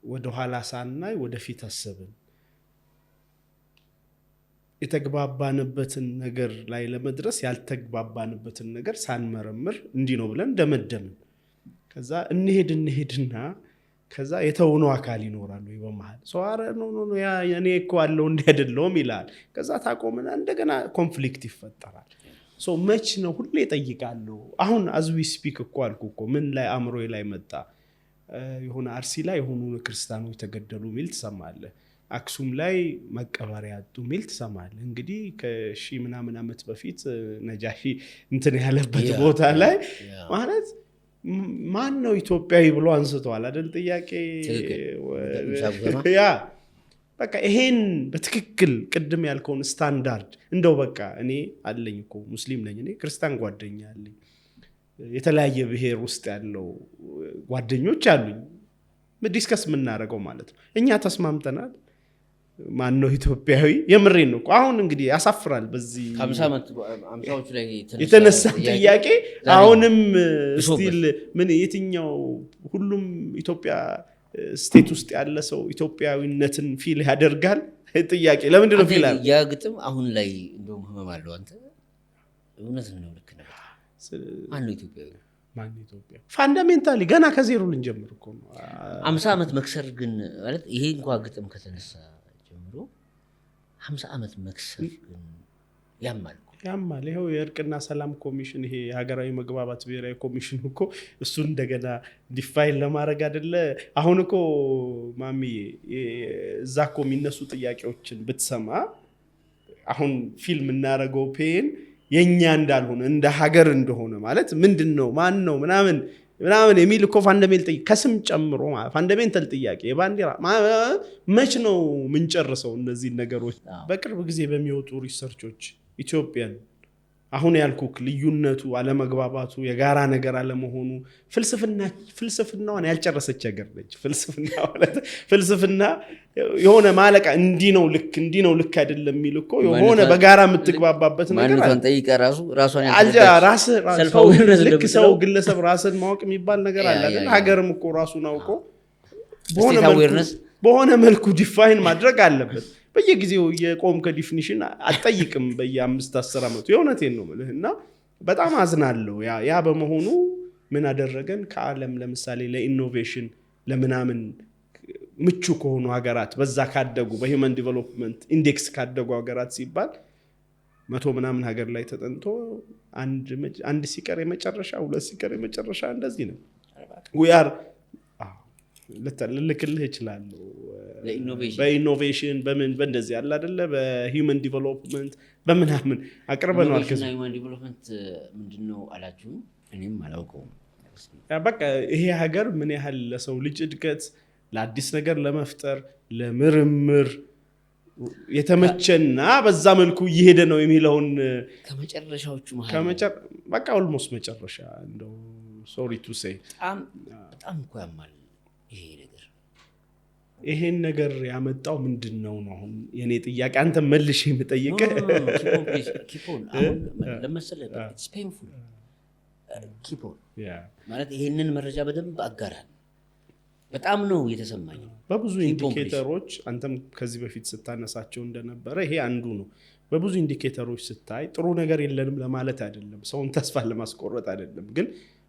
ወደ ኋላ ሳናይ ወደፊት አሰብን። የተግባባንበትን ነገር ላይ ለመድረስ ያልተግባባንበትን ነገር ሳንመረምር እንዲህ ነው ብለን ደመደምን። ከዛ እንሄድና ከዛ የተውነው አካል ይኖራል ወይ በመሃል ሰው አረ ኖ ያ እኔ እኮ አለው እንዲህ አይደለም ይላል። ከዛ ታቆምና እንደገና ኮንፍሊክት ይፈጠራል። ሶ መች ነው ሁሌ እጠይቃለሁ። አሁን as we speak እኮ አልኩ እኮ ምን ላይ አእምሮዬ ላይ መጣ፣ የሆነ አርሲ ላይ የሆኑ ክርስቲያኖች ተገደሉ ሚል ትሰማለህ፣ አክሱም ላይ መቀበሪያ ያጡ ሚል ትሰማለህ። እንግዲህ ከሺ ምናምን ዓመት በፊት ነጃሺ እንትን ያለበት ቦታ ላይ ማለት ማን ነው ኢትዮጵያዊ ብሎ አንስተዋል አይደል? ጥያቄ ያ በቃ ይሄን በትክክል ቅድም ያልከውን ስታንዳርድ እንደው በቃ እኔ አለኝ እኮ ሙስሊም ነኝ፣ እኔ ክርስቲያን ጓደኛ አለኝ፣ የተለያየ ብሔር ውስጥ ያለው ጓደኞች አሉኝ፣ ዲስከስ የምናደርገው ማለት ነው። እኛ ተስማምተናል ማን ነው ኢትዮጵያዊ? የምሬን ነው። አሁን እንግዲህ ያሳፍራል በዚህ 50 ዓመት 50ዎቹ ላይ የተነሳ ጥያቄ አሁንም ስቲል ምን የትኛው ሁሉም ኢትዮጵያ ስቴት ውስጥ ያለ ሰው ኢትዮጵያዊነትን ፊል ያደርጋል? ጥያቄ ለምንድን ነው ፊል ያ ግጥም አሁን ላይ እንደውም ህመም አለው። አንተ እውነት ነው፣ ልክ ነህ። ማን ነው ኢትዮጵያዊ? ማን ኢትዮጵያ? ፋንዳሜንታሊ ገና ከዜሮ ልንጀምር እኮ ነው። 50 ዓመት መክሰር ግን ማለት ይሄ እንኳን ግጥም ከተነሳ ጀምሮ 50 ዓመት መክሰር ግን ያማል። ይኸው የእርቅና ሰላም ኮሚሽን፣ ይሄ የሀገራዊ መግባባት ብሔራዊ ኮሚሽን እኮ እሱን እንደገና ዲፋይን ለማድረግ አይደለ? አሁን እኮ ማሚዬ እዛ እኮ የሚነሱ ጥያቄዎችን ብትሰማ አሁን ፊልም እናደርገው ፔን የኛ እንዳልሆነ እንደ ሀገር እንደሆነ ማለት ምንድን ነው ማን ነው ምናምን የሚል እኮ ፋንዳሜንታል ከስም ጨምሮ ፋንዳሜንታል ጥያቄ የባንዲራ መች ነው ምንጨርሰው? እነዚህ ነገሮች በቅርብ ጊዜ በሚወጡ ሪሰርቾች ኢትዮጵያን አሁን ያልኩክ ልዩነቱ፣ አለመግባባቱ፣ የጋራ ነገር አለመሆኑ ፍልስፍናዋን ያልጨረሰች ሀገር ነች። ፍልስፍና የሆነ ማለቃ እንዲህ ነው ልክ አይደለም የሚል እኮ የሆነ በጋራ የምትግባባበት ነገር አለ። ጠይቀ ራሷን ልክ ሰው ግለሰብ ራስን ማወቅ የሚባል ነገር አለ አይደል? ሀገርም እኮ ራሱን አውቆ በሆነ መልኩ ዲፋይን ማድረግ አለበት። በየጊዜው የቆም ከዲፊኒሽን አትጠይቅም በየ5-10 ዓመቱ። የእውነቴን ነው የምልህ። እና በጣም አዝናለሁ። ያ በመሆኑ ምን አደረገን? ከዓለም ለምሳሌ ለኢኖቬሽን ለምናምን ምቹ ከሆኑ ሀገራት በዛ ካደጉ በሂውመን ዲቨሎፕመንት ኢንዴክስ ካደጉ ሀገራት ሲባል 100 ምናምን ሀገር ላይ ተጠንቶ አንድ ሲቀር የመጨረሻ 2 ሲቀር የመጨረሻ እንደዚህ ነው። ልልክልህ እችላለሁ በኢኖቬሽን በምን በእንደዚህ ያለ አይደለ በሂውመን ዲቨሎፕመንት በምናምን አቅርበናል። ከዛ ሂውመን ዲቨሎፕመንት ምንድነው አላችሁ? እኔም አላውቀውም። በቃ ይሄ ሀገር ምን ያህል ለሰው ልጅ እድገት፣ ለአዲስ ነገር ለመፍጠር፣ ለምርምር የተመቸና በዛ መልኩ እየሄደ ነው የሚለውን ከመጨረሻዎቹ በቃ ኦልሞስት መጨረሻ እንደው ሶሪ ቱ ሴይ በጣም እኮ ያማል ይሄ ነገር። ይሄን ነገር ያመጣው ምንድነው ነው አሁን የኔ ጥያቄ። አንተ መልሽ የምጠይቀህ ኪፖን አሁን ለመሰለህ it's painful ኪፖን ማለት ይሄንን መረጃ በደንብ አጋራል። በጣም ነው የተሰማኝ። በብዙ ኢንዲኬተሮች አንተም ከዚህ በፊት ስታነሳቸው እንደነበረ ይሄ አንዱ ነው። በብዙ ኢንዲኬተሮች ስታይ ጥሩ ነገር የለንም ለማለት አይደለም፣ ሰውን ተስፋ ለማስቆረጥ አይደለም፣ ግን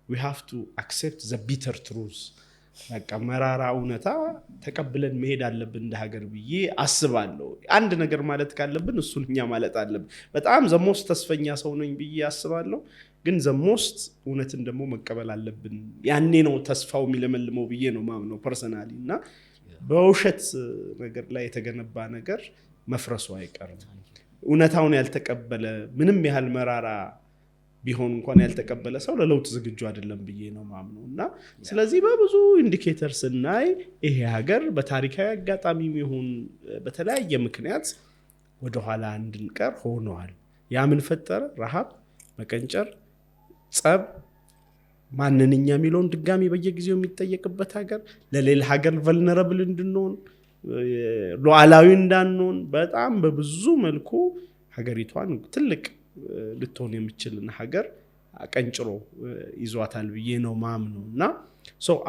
we have to accept the bitter truth። በቃ መራራ እውነታ ተቀብለን መሄድ አለብን እንደ ሀገር ብዬ አስባለሁ። አንድ ነገር ማለት ካለብን እሱን እኛ ማለት አለብን። በጣም ዘሞስት ተስፈኛ ሰው ነኝ ብዬ አስባለሁ፣ ግን ዘሞስት እውነትን ደግሞ መቀበል አለብን። ያኔ ነው ተስፋው የሚለመልመው ብዬ ነው ማምነው ፐርሰናሊ። እና በውሸት ነገር ላይ የተገነባ ነገር መፍረሱ አይቀርም። እውነታውን ያልተቀበለ ምንም ያህል መራራ ቢሆን እንኳን ያልተቀበለ ሰው ለለውጥ ዝግጁ አይደለም ብዬ ነው ማምነው። እና ስለዚህ በብዙ ኢንዲኬተር ስናይ ይሄ ሀገር በታሪካዊ አጋጣሚ ይሁን በተለያየ ምክንያት ወደ ኋላ እንድንቀር ሆኗል። ያ ምን ፈጠረ? ረሃብ፣ መቀንጨር፣ ጸብ፣ ማንንኛ የሚለውን ድጋሚ በየጊዜው የሚጠየቅበት ሀገር፣ ለሌላ ሀገር ቨልነረብል እንድንሆን ሉዓላዊ እንዳንሆን በጣም በብዙ መልኩ ሀገሪቷን ትልቅ ልትሆን የምችልን ሀገር አቀንጭሮ ይዟታል ብዬ ነው ማምነው። እና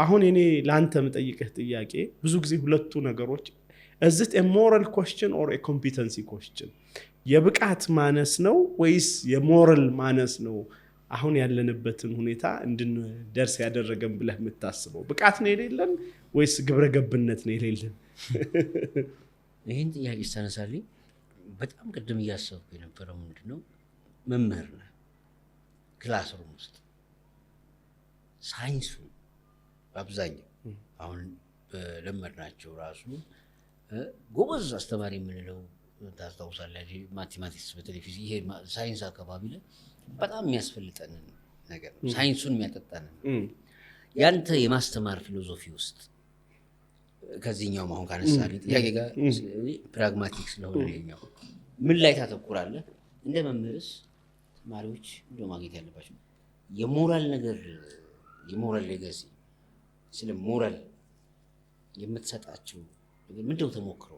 አሁን እኔ ለአንተ የምጠይቅህ ጥያቄ ብዙ ጊዜ ሁለቱ ነገሮች is it a moral question or a competency question? የብቃት ማነስ ነው ወይስ የሞራል ማነስ ነው አሁን ያለንበትን ሁኔታ እንድንደርስ ያደረገን ብለህ የምታስበው? ብቃት ነው የሌለን ወይስ ግብረ ገብነት ነው የሌለን? ይህን ጥያቄ ስታነሳልኝ በጣም ቅድም እያሰብኩ የነበረው ምንድነው፣ መምህር ነህ፣ ክላስሩም ውስጥ ሳይንሱ በአብዛኛው አሁን በለመድናቸው ራሱ ጎበዝ አስተማሪ የምንለው ታስታውሳለህ፣ ማቴማቲክስ በቴሌቪዥን ይሄ ሳይንስ አካባቢ ላይ በጣም የሚያስፈልጠን ነገር ነው፣ ሳይንሱን የሚያጠጣን ያንተ የማስተማር ፊሎሶፊ ውስጥ ከዚህኛው አሁን ካነሳልኝ ጥያቄ ጋር ፕራግማቲክ ስለሆነ ይሄኛው ምን ላይ ታተኩራለህ? እንደ መምህርስ ተማሪዎች እንደው ማግኘት ያለባቸው የሞራል ነገር፣ የሞራል ሌጋሲ፣ ስለ ሞራል የምትሰጣቸው ምንድነው ተሞክሮ?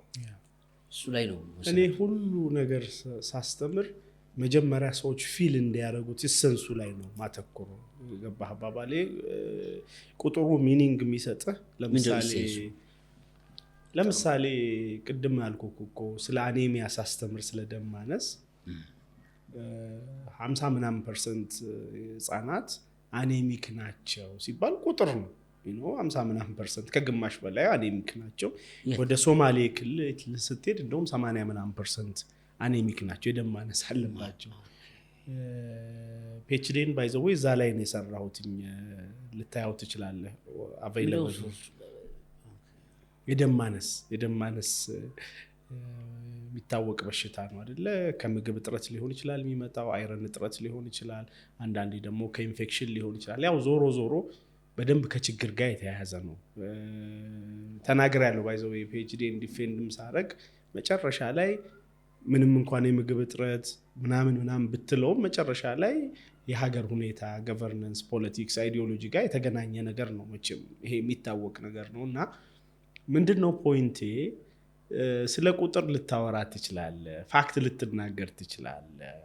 እሱ ላይ ነው እኔ ሁሉ ነገር ሳስተምር መጀመሪያ ሰዎች ፊል እንዲያደርጉት ኢሰንሱ ላይ ነው ማተኮሩ። ገባህ አባባሌ? ቁጥሩ ሚኒንግ የሚሰጥህ ለምሳሌ ቅድም ያልኩህ እኮ ስለ አኔሚያ ሳስተምር ስለ ደም ማነስ 50% ህጻናት አኔሚክ ናቸው ሲባል ቁጥር ነው። 50% ከግማሽ በላይ አኔሚክ ናቸው። ወደ ሶማሌ ክልል ስትሄድ እንደውም 80% አኔሚክ ናቸው፣ የደም ማነስ አለባቸው። ፒኤችዲን ባይ ዘ ዌይ እዛ ላይ ነው የሰራሁት፣ ልታየው ትችላለህ። አቬይለብል የደም ማነስ የሚታወቅ በሽታ ነው አይደለ? ከምግብ እጥረት ሊሆን ይችላል የሚመጣው፣ አይረን እጥረት ሊሆን ይችላል፣ አንዳንዴ ደግሞ ከኢንፌክሽን ሊሆን ይችላል። ያው ዞሮ በደንብ ከችግር ጋር የተያያዘ ነው። ተናገር ያለው ባይ ዘ ዌይ ፒኤችዲን ዲፌንድም ሳረግ መጨረሻ ላይ ምንም እንኳን የምግብ እጥረት ምናምን ብትለውም መጨረሻ ላይ የሀገር ሁኔታ፣ ገቨርነንስ፣ ፖለቲክስ፣ አይዲዮሎጂ ጋር የተገናኘ ነገር ነው። መቼም ይሄ የሚታወቅ ነገር ነው። እና ምንድነው ፖይንቴ? ስለ ቁጥር ልታወራ ትችላለህ፣ ፋክት ልትናገር ትችላለህ።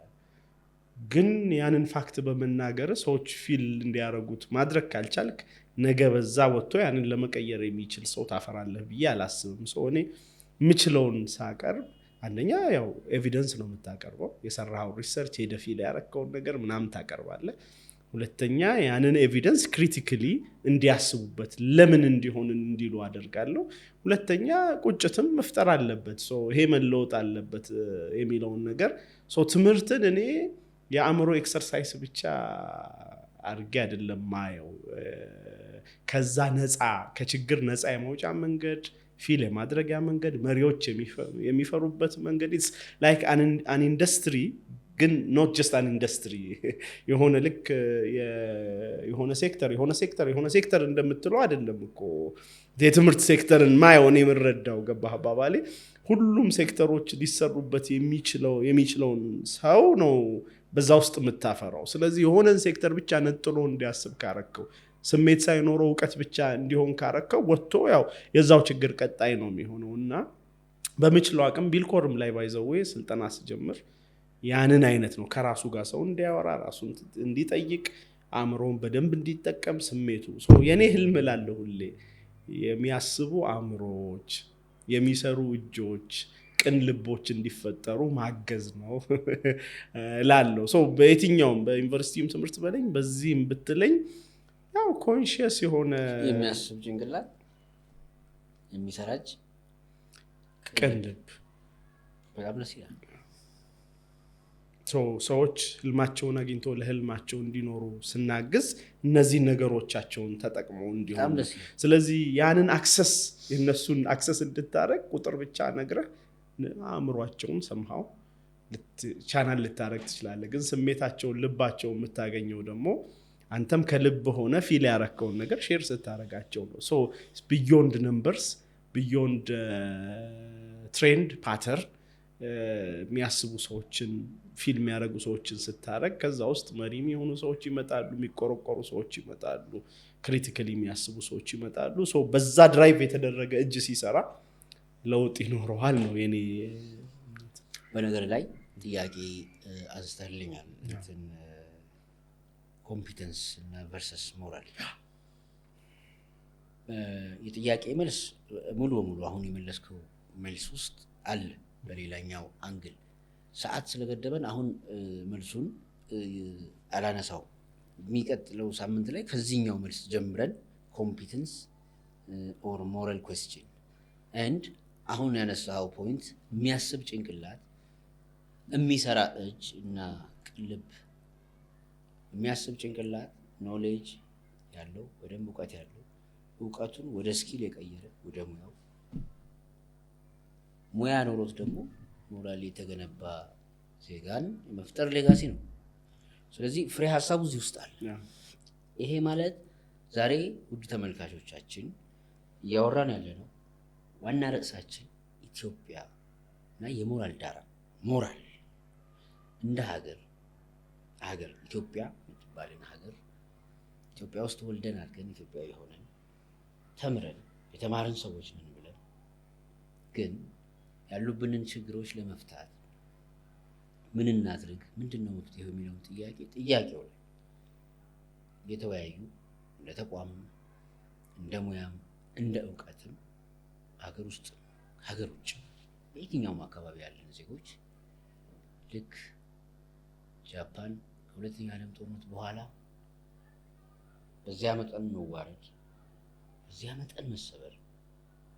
ግን ያንን ፋክት በመናገር ሰዎች ፊል እንዲያደርጉት ማድረግ ካልቻልክ ነገ በዛ ወጥቶ ያንን ለመቀየር የሚችል ሰው ታፈራለህ ብዬ አላስብም። ሰው እኔ የምችለውን ሳቀርብ አንደኛ ያው ኤቪደንስ ነው የምታቀርበው፣ የሰራው ሪሰርች ሄደህ ፊል ያረከውን ነገር ምናምን ታቀርባለህ። ሁለተኛ ያንን ኤቪደንስ ክሪቲካሊ እንዲያስቡበት ለምን እንዲሆን እንዲሉ አደርጋለሁ። ሁለተኛ ቁጭትም መፍጠር አለበት፣ ይሄ መለወጥ አለበት የሚለውን ነገር ትምህርትን እኔ የአእምሮ ኤክሰርሳይስ ብቻ አድርጌ አይደለም ማየው። ከዛ ነፃ ከችግር ነፃ የመውጫ መንገድ፣ ፊል የማድረጊያ መንገድ፣ መሪዎች የሚፈሩበት መንገድ ኢትስ ላይክ አን ኢንዱስትሪ፣ ግን ኖት ጀስት አን ኢንዱስትሪ። የሆነ ልክ የሆነ ሴክተር እንደምትለው አይደለም እኮ የትምህርት ሴክተርን ማየውን የምንረዳው። ገባህ አባባሌ? ሁሉም ሴክተሮች ሊሰሩበት የሚችለውን ሰው ነው በዛ ውስጥ የምታፈራው። ስለዚህ የሆነን ሴክተር ብቻ ነጥሎ እንዲያስብ ካረከው፣ ስሜት ሳይኖረው እውቀት ብቻ እንዲሆን ካረከው ወጥቶ ያው የዛው ችግር ቀጣይ ነው የሚሆነው። እና በምችለው አቅም ቢልኮርም ላይ ባይዘው ስልጠና ስጀምር ያንን አይነት ነው፣ ከራሱ ጋር ሰው እንዲያወራ፣ ራሱን እንዲጠይቅ፣ አእምሮን በደንብ እንዲጠቀም ስሜቱ። የኔ ህልም እላለሁ ሁሌ የሚያስቡ አእምሮዎች፣ የሚሰሩ እጆች፣ ቅን ልቦች እንዲፈጠሩ ማገዝ ነው እላለሁ። በየትኛውም በዩኒቨርሲቲም ትምህርት በለኝ በዚህም ብትለኝ ያው ኮንሺየስ የሆነ የሚያስብ ጭንቅላት፣ የሚሰራጭ ቅን ልብ በጣም ደስ ይላል። ሰዎች ህልማቸውን አግኝቶ ለህልማቸው እንዲኖሩ ስናግዝ እነዚህ ነገሮቻቸውን ተጠቅመው እንዲሆኑ፣ ስለዚህ ያንን የነሱን አክሰስ እንድታረግ ቁጥር ብቻ ነግረህ አእምሯቸውን ሰምሃው ቻናል ልታረግ ትችላለህ። ግን ስሜታቸውን፣ ልባቸውን የምታገኘው ደግሞ አንተም ከልብ ሆነ ፊል ያረከውን ነገር ሼር ስታረጋቸው ነው። ቢዮንድ ነምበርስ፣ ቢዮንድ ትሬንድ ፓተርን የሚያስቡ ሰዎችን ፊልም ያደረጉ ሰዎችን ስታረግ ከዛ ውስጥ መሪ የሚሆኑ ሰዎች ይመጣሉ፣ የሚቆረቆሩ ሰዎች ይመጣሉ፣ ክሪቲካሊ የሚያስቡ ሰዎች ይመጣሉ። በዛ ድራይቭ የተደረገ እጅ ሲሰራ ለውጥ ይኖረዋል ነው የኔ። በነገር ላይ ጥያቄ አንስተህልኛል፣ ኮምፒተንስ እና ቨርሰስ ሞራል። የጥያቄ መልስ ሙሉ በሙሉ አሁን የመለስከው መልስ ውስጥ አለ። በሌላኛው አንግል ሰዓት ስለገደበን አሁን መልሱን አላነሳው። የሚቀጥለው ሳምንት ላይ ከዚህኛው መልስ ጀምረን ኮምፒተንስ ኦር ሞራል ኩዌስችን ኤንድ አሁን ያነሳው ፖይንት የሚያስብ ጭንቅላት፣ የሚሰራ እጅ እና ቅልብ፣ የሚያስብ ጭንቅላት ኖሌጅ ያለው ወይም እውቀት ያለው እውቀቱን ወደ ስኪል የቀየረ ወደ ሙያ ኖሮት ደግሞ ሞራል የተገነባ ዜጋን የመፍጠር ሌጋሲ ነው። ስለዚህ ፍሬ ሀሳቡ እዚህ ውስጥ አለ። ይሄ ማለት ዛሬ ውድ ተመልካቾቻችን እያወራን ያለ ነው ዋና ርዕሳችን ኢትዮጵያ እና የሞራል ዳራ። ሞራል እንደ ሀገር ኢትዮጵያ የምትባልን ሀገር ኢትዮጵያ ውስጥ ወልደን አድገን ኢትዮጵያዊ ሆነን ተምረን የተማርን ሰዎች ምን ብለን ግን ያሉብንን ችግሮች ለመፍታት ምን እናድርግ፣ ምንድነው መፍትሄው የሚለውን ጥያቄው ላይ የተወያዩ እንደ ተቋምም እንደ ሙያም እንደ እውቀትም ሀገር ውስጥ ሀገር ውጭ በየትኛውም አካባቢ ያለን ዜጎች ልክ ጃፓን ከሁለተኛ ዓለም ጦርነት በኋላ በዚያ መጠን መዋረድ፣ በዚያ መጠን መሰበር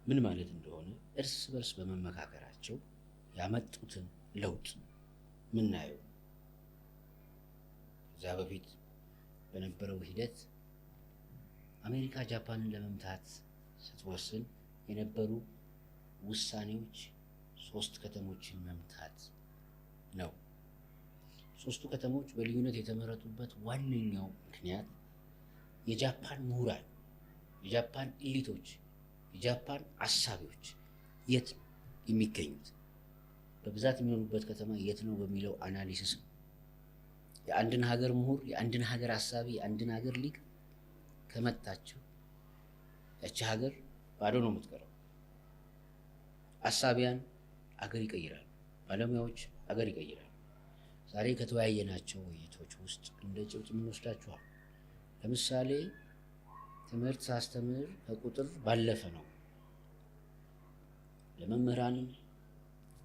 ምን ማለት እንደሆነ እርስ በርስ በመመካከራቸው ያመጡትን ለውጥ ምናየው። ከዚያ በፊት በነበረው ሂደት አሜሪካ ጃፓንን ለመምታት ስትወስን የነበሩ ውሳኔዎች 3 ከተሞችን መምታት ነው። 3ቱ ከተሞች በልዩነት የተመረጡበት ዋነኛው ምክንያት የጃፓን ምሁራን፣ የጃፓን ኢሊቶች፣ የጃፓን አሳቢዎች የት የሚገኙት በብዛት የሚኖሩበት ከተማ የት ነው በሚለው አናሊሲስ የአንድን ሀገር ምሁር፣ የአንድን ሀገር አሳቢ፣ የአንድን ሀገር ሊቅ ከመታቸው ያቺ ሀገር ባዶ ነው የምትቀረው። አሳቢያን አገር ይቀይራሉ፣ ባለሙያዎች አገር ይቀይራሉ። ዛሬ ከተወያየናቸው ውይይቶች ውስጥ እንደ ጭብጥ የምንወስዳችኋል። ለምሳሌ ትምህርት ሳስተምር ከቁጥር ባለፈ ነው። ለመምህራንም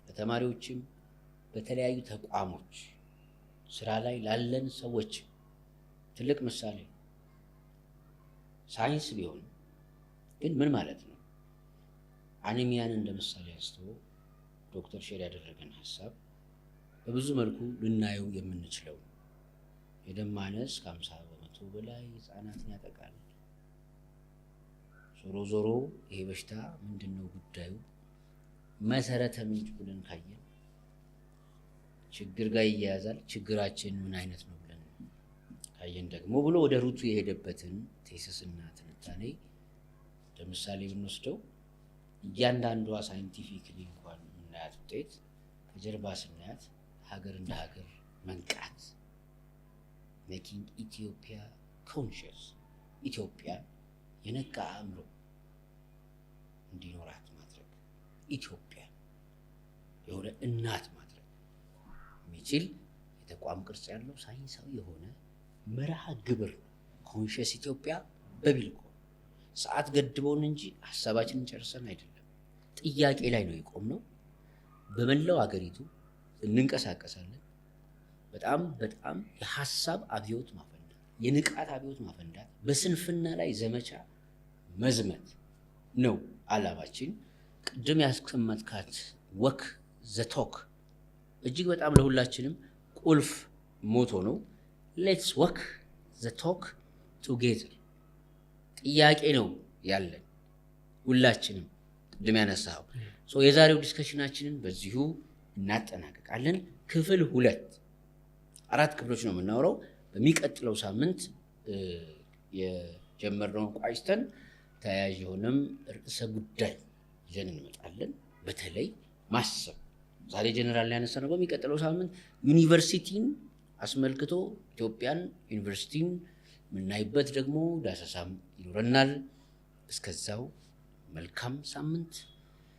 ለተማሪዎችም በተለያዩ ተቋሞች ስራ ላይ ላለን ሰዎች ትልቅ ምሳሌ ሳይንስ ቢሆን ግን ምን ማለት ነው? አኒሚያን እንደ ምሳሌ አንስቶ ዶክተር ሼር ያደረገን ሀሳብ በብዙ መልኩ ልናየው የምንችለው የደም ማነስ ከ50 በመቶ በላይ ህፃናትን ያጠቃል። ዞሮ ይሄ በሽታ ምንድነው ጉዳዩ? መሰረተ ምንጭ ብለን ካየን ችግር ጋር ይያያዛል። ችግራችን ምን አይነት ነው ብለን ካየን ደግሞ ብሎ ወደ ሩቱ የሄደበትን ቴሲስና ትንታኔ ለምሳሌ ብንወስደው እያንዳንዷ ሳይንቲፊክሊ እንኳን የምናያት ውጤት ከጀርባ ስናያት ሀገር እንደ ሀገር መንቃት ሜኪንግ ኢትዮጵያ ኮንሽስ፣ ኢትዮጵያ የነቃ አእምሮ እንዲኖራት ማድረግ፣ ኢትዮጵያ የሆነ እናት ማድረግ የሚችል የተቋም ቅርጽ ያለው ሳይንሳዊ የሆነ መርሃ ግብር ኮንሽስ ኢትዮጵያ በቢልኮ ሰዓት ገድቦን እንጂ ሀሳባችንን ጨርሰን አይደለም። ጥያቄ ላይ ነው የቆምነው። በመላው ሀገሪቱ እንንቀሳቀሳለን። በጣም የሀሳብ አብዮት ማፈንዳት፣ የንቃት አብዮት ማፈንዳት፣ በስንፍና ላይ ዘመቻ መዝመት ነው አላማችን። ቅድም ያስቀመጥካት ወክ ዘቶክ እጅግ በጣም ለሁላችንም ቁልፍ ሞቶ ነው። ሌትስ ወክ ዘቶክ ቱጌዘር ጥያቄ ነው ያለን ሁላችንም። ቅድም ያነሳው የዛሬው ዲስከሽናችንን በዚሁ እናጠናቀቃለን። ክፍል 2 4 ክፍሎች ነው የምናወራው። በሚቀጥለው ሳምንት የጀመርነውን ቋጭተን ተያያዥ የሆነም ርዕሰ ጉዳይ ይዘን እንመጣለን። በተለይ ማሰብ ዛሬ ጀነራል ያነሳ ነው። በሚቀጥለው ሳምንት ዩኒቨርሲቲን አስመልክቶ ኢትዮጵያን ዩኒቨርሲቲን የምናይበት ደግሞ ዳሰሳም ይኖረናል። እስከዛው መልካም ሳምንት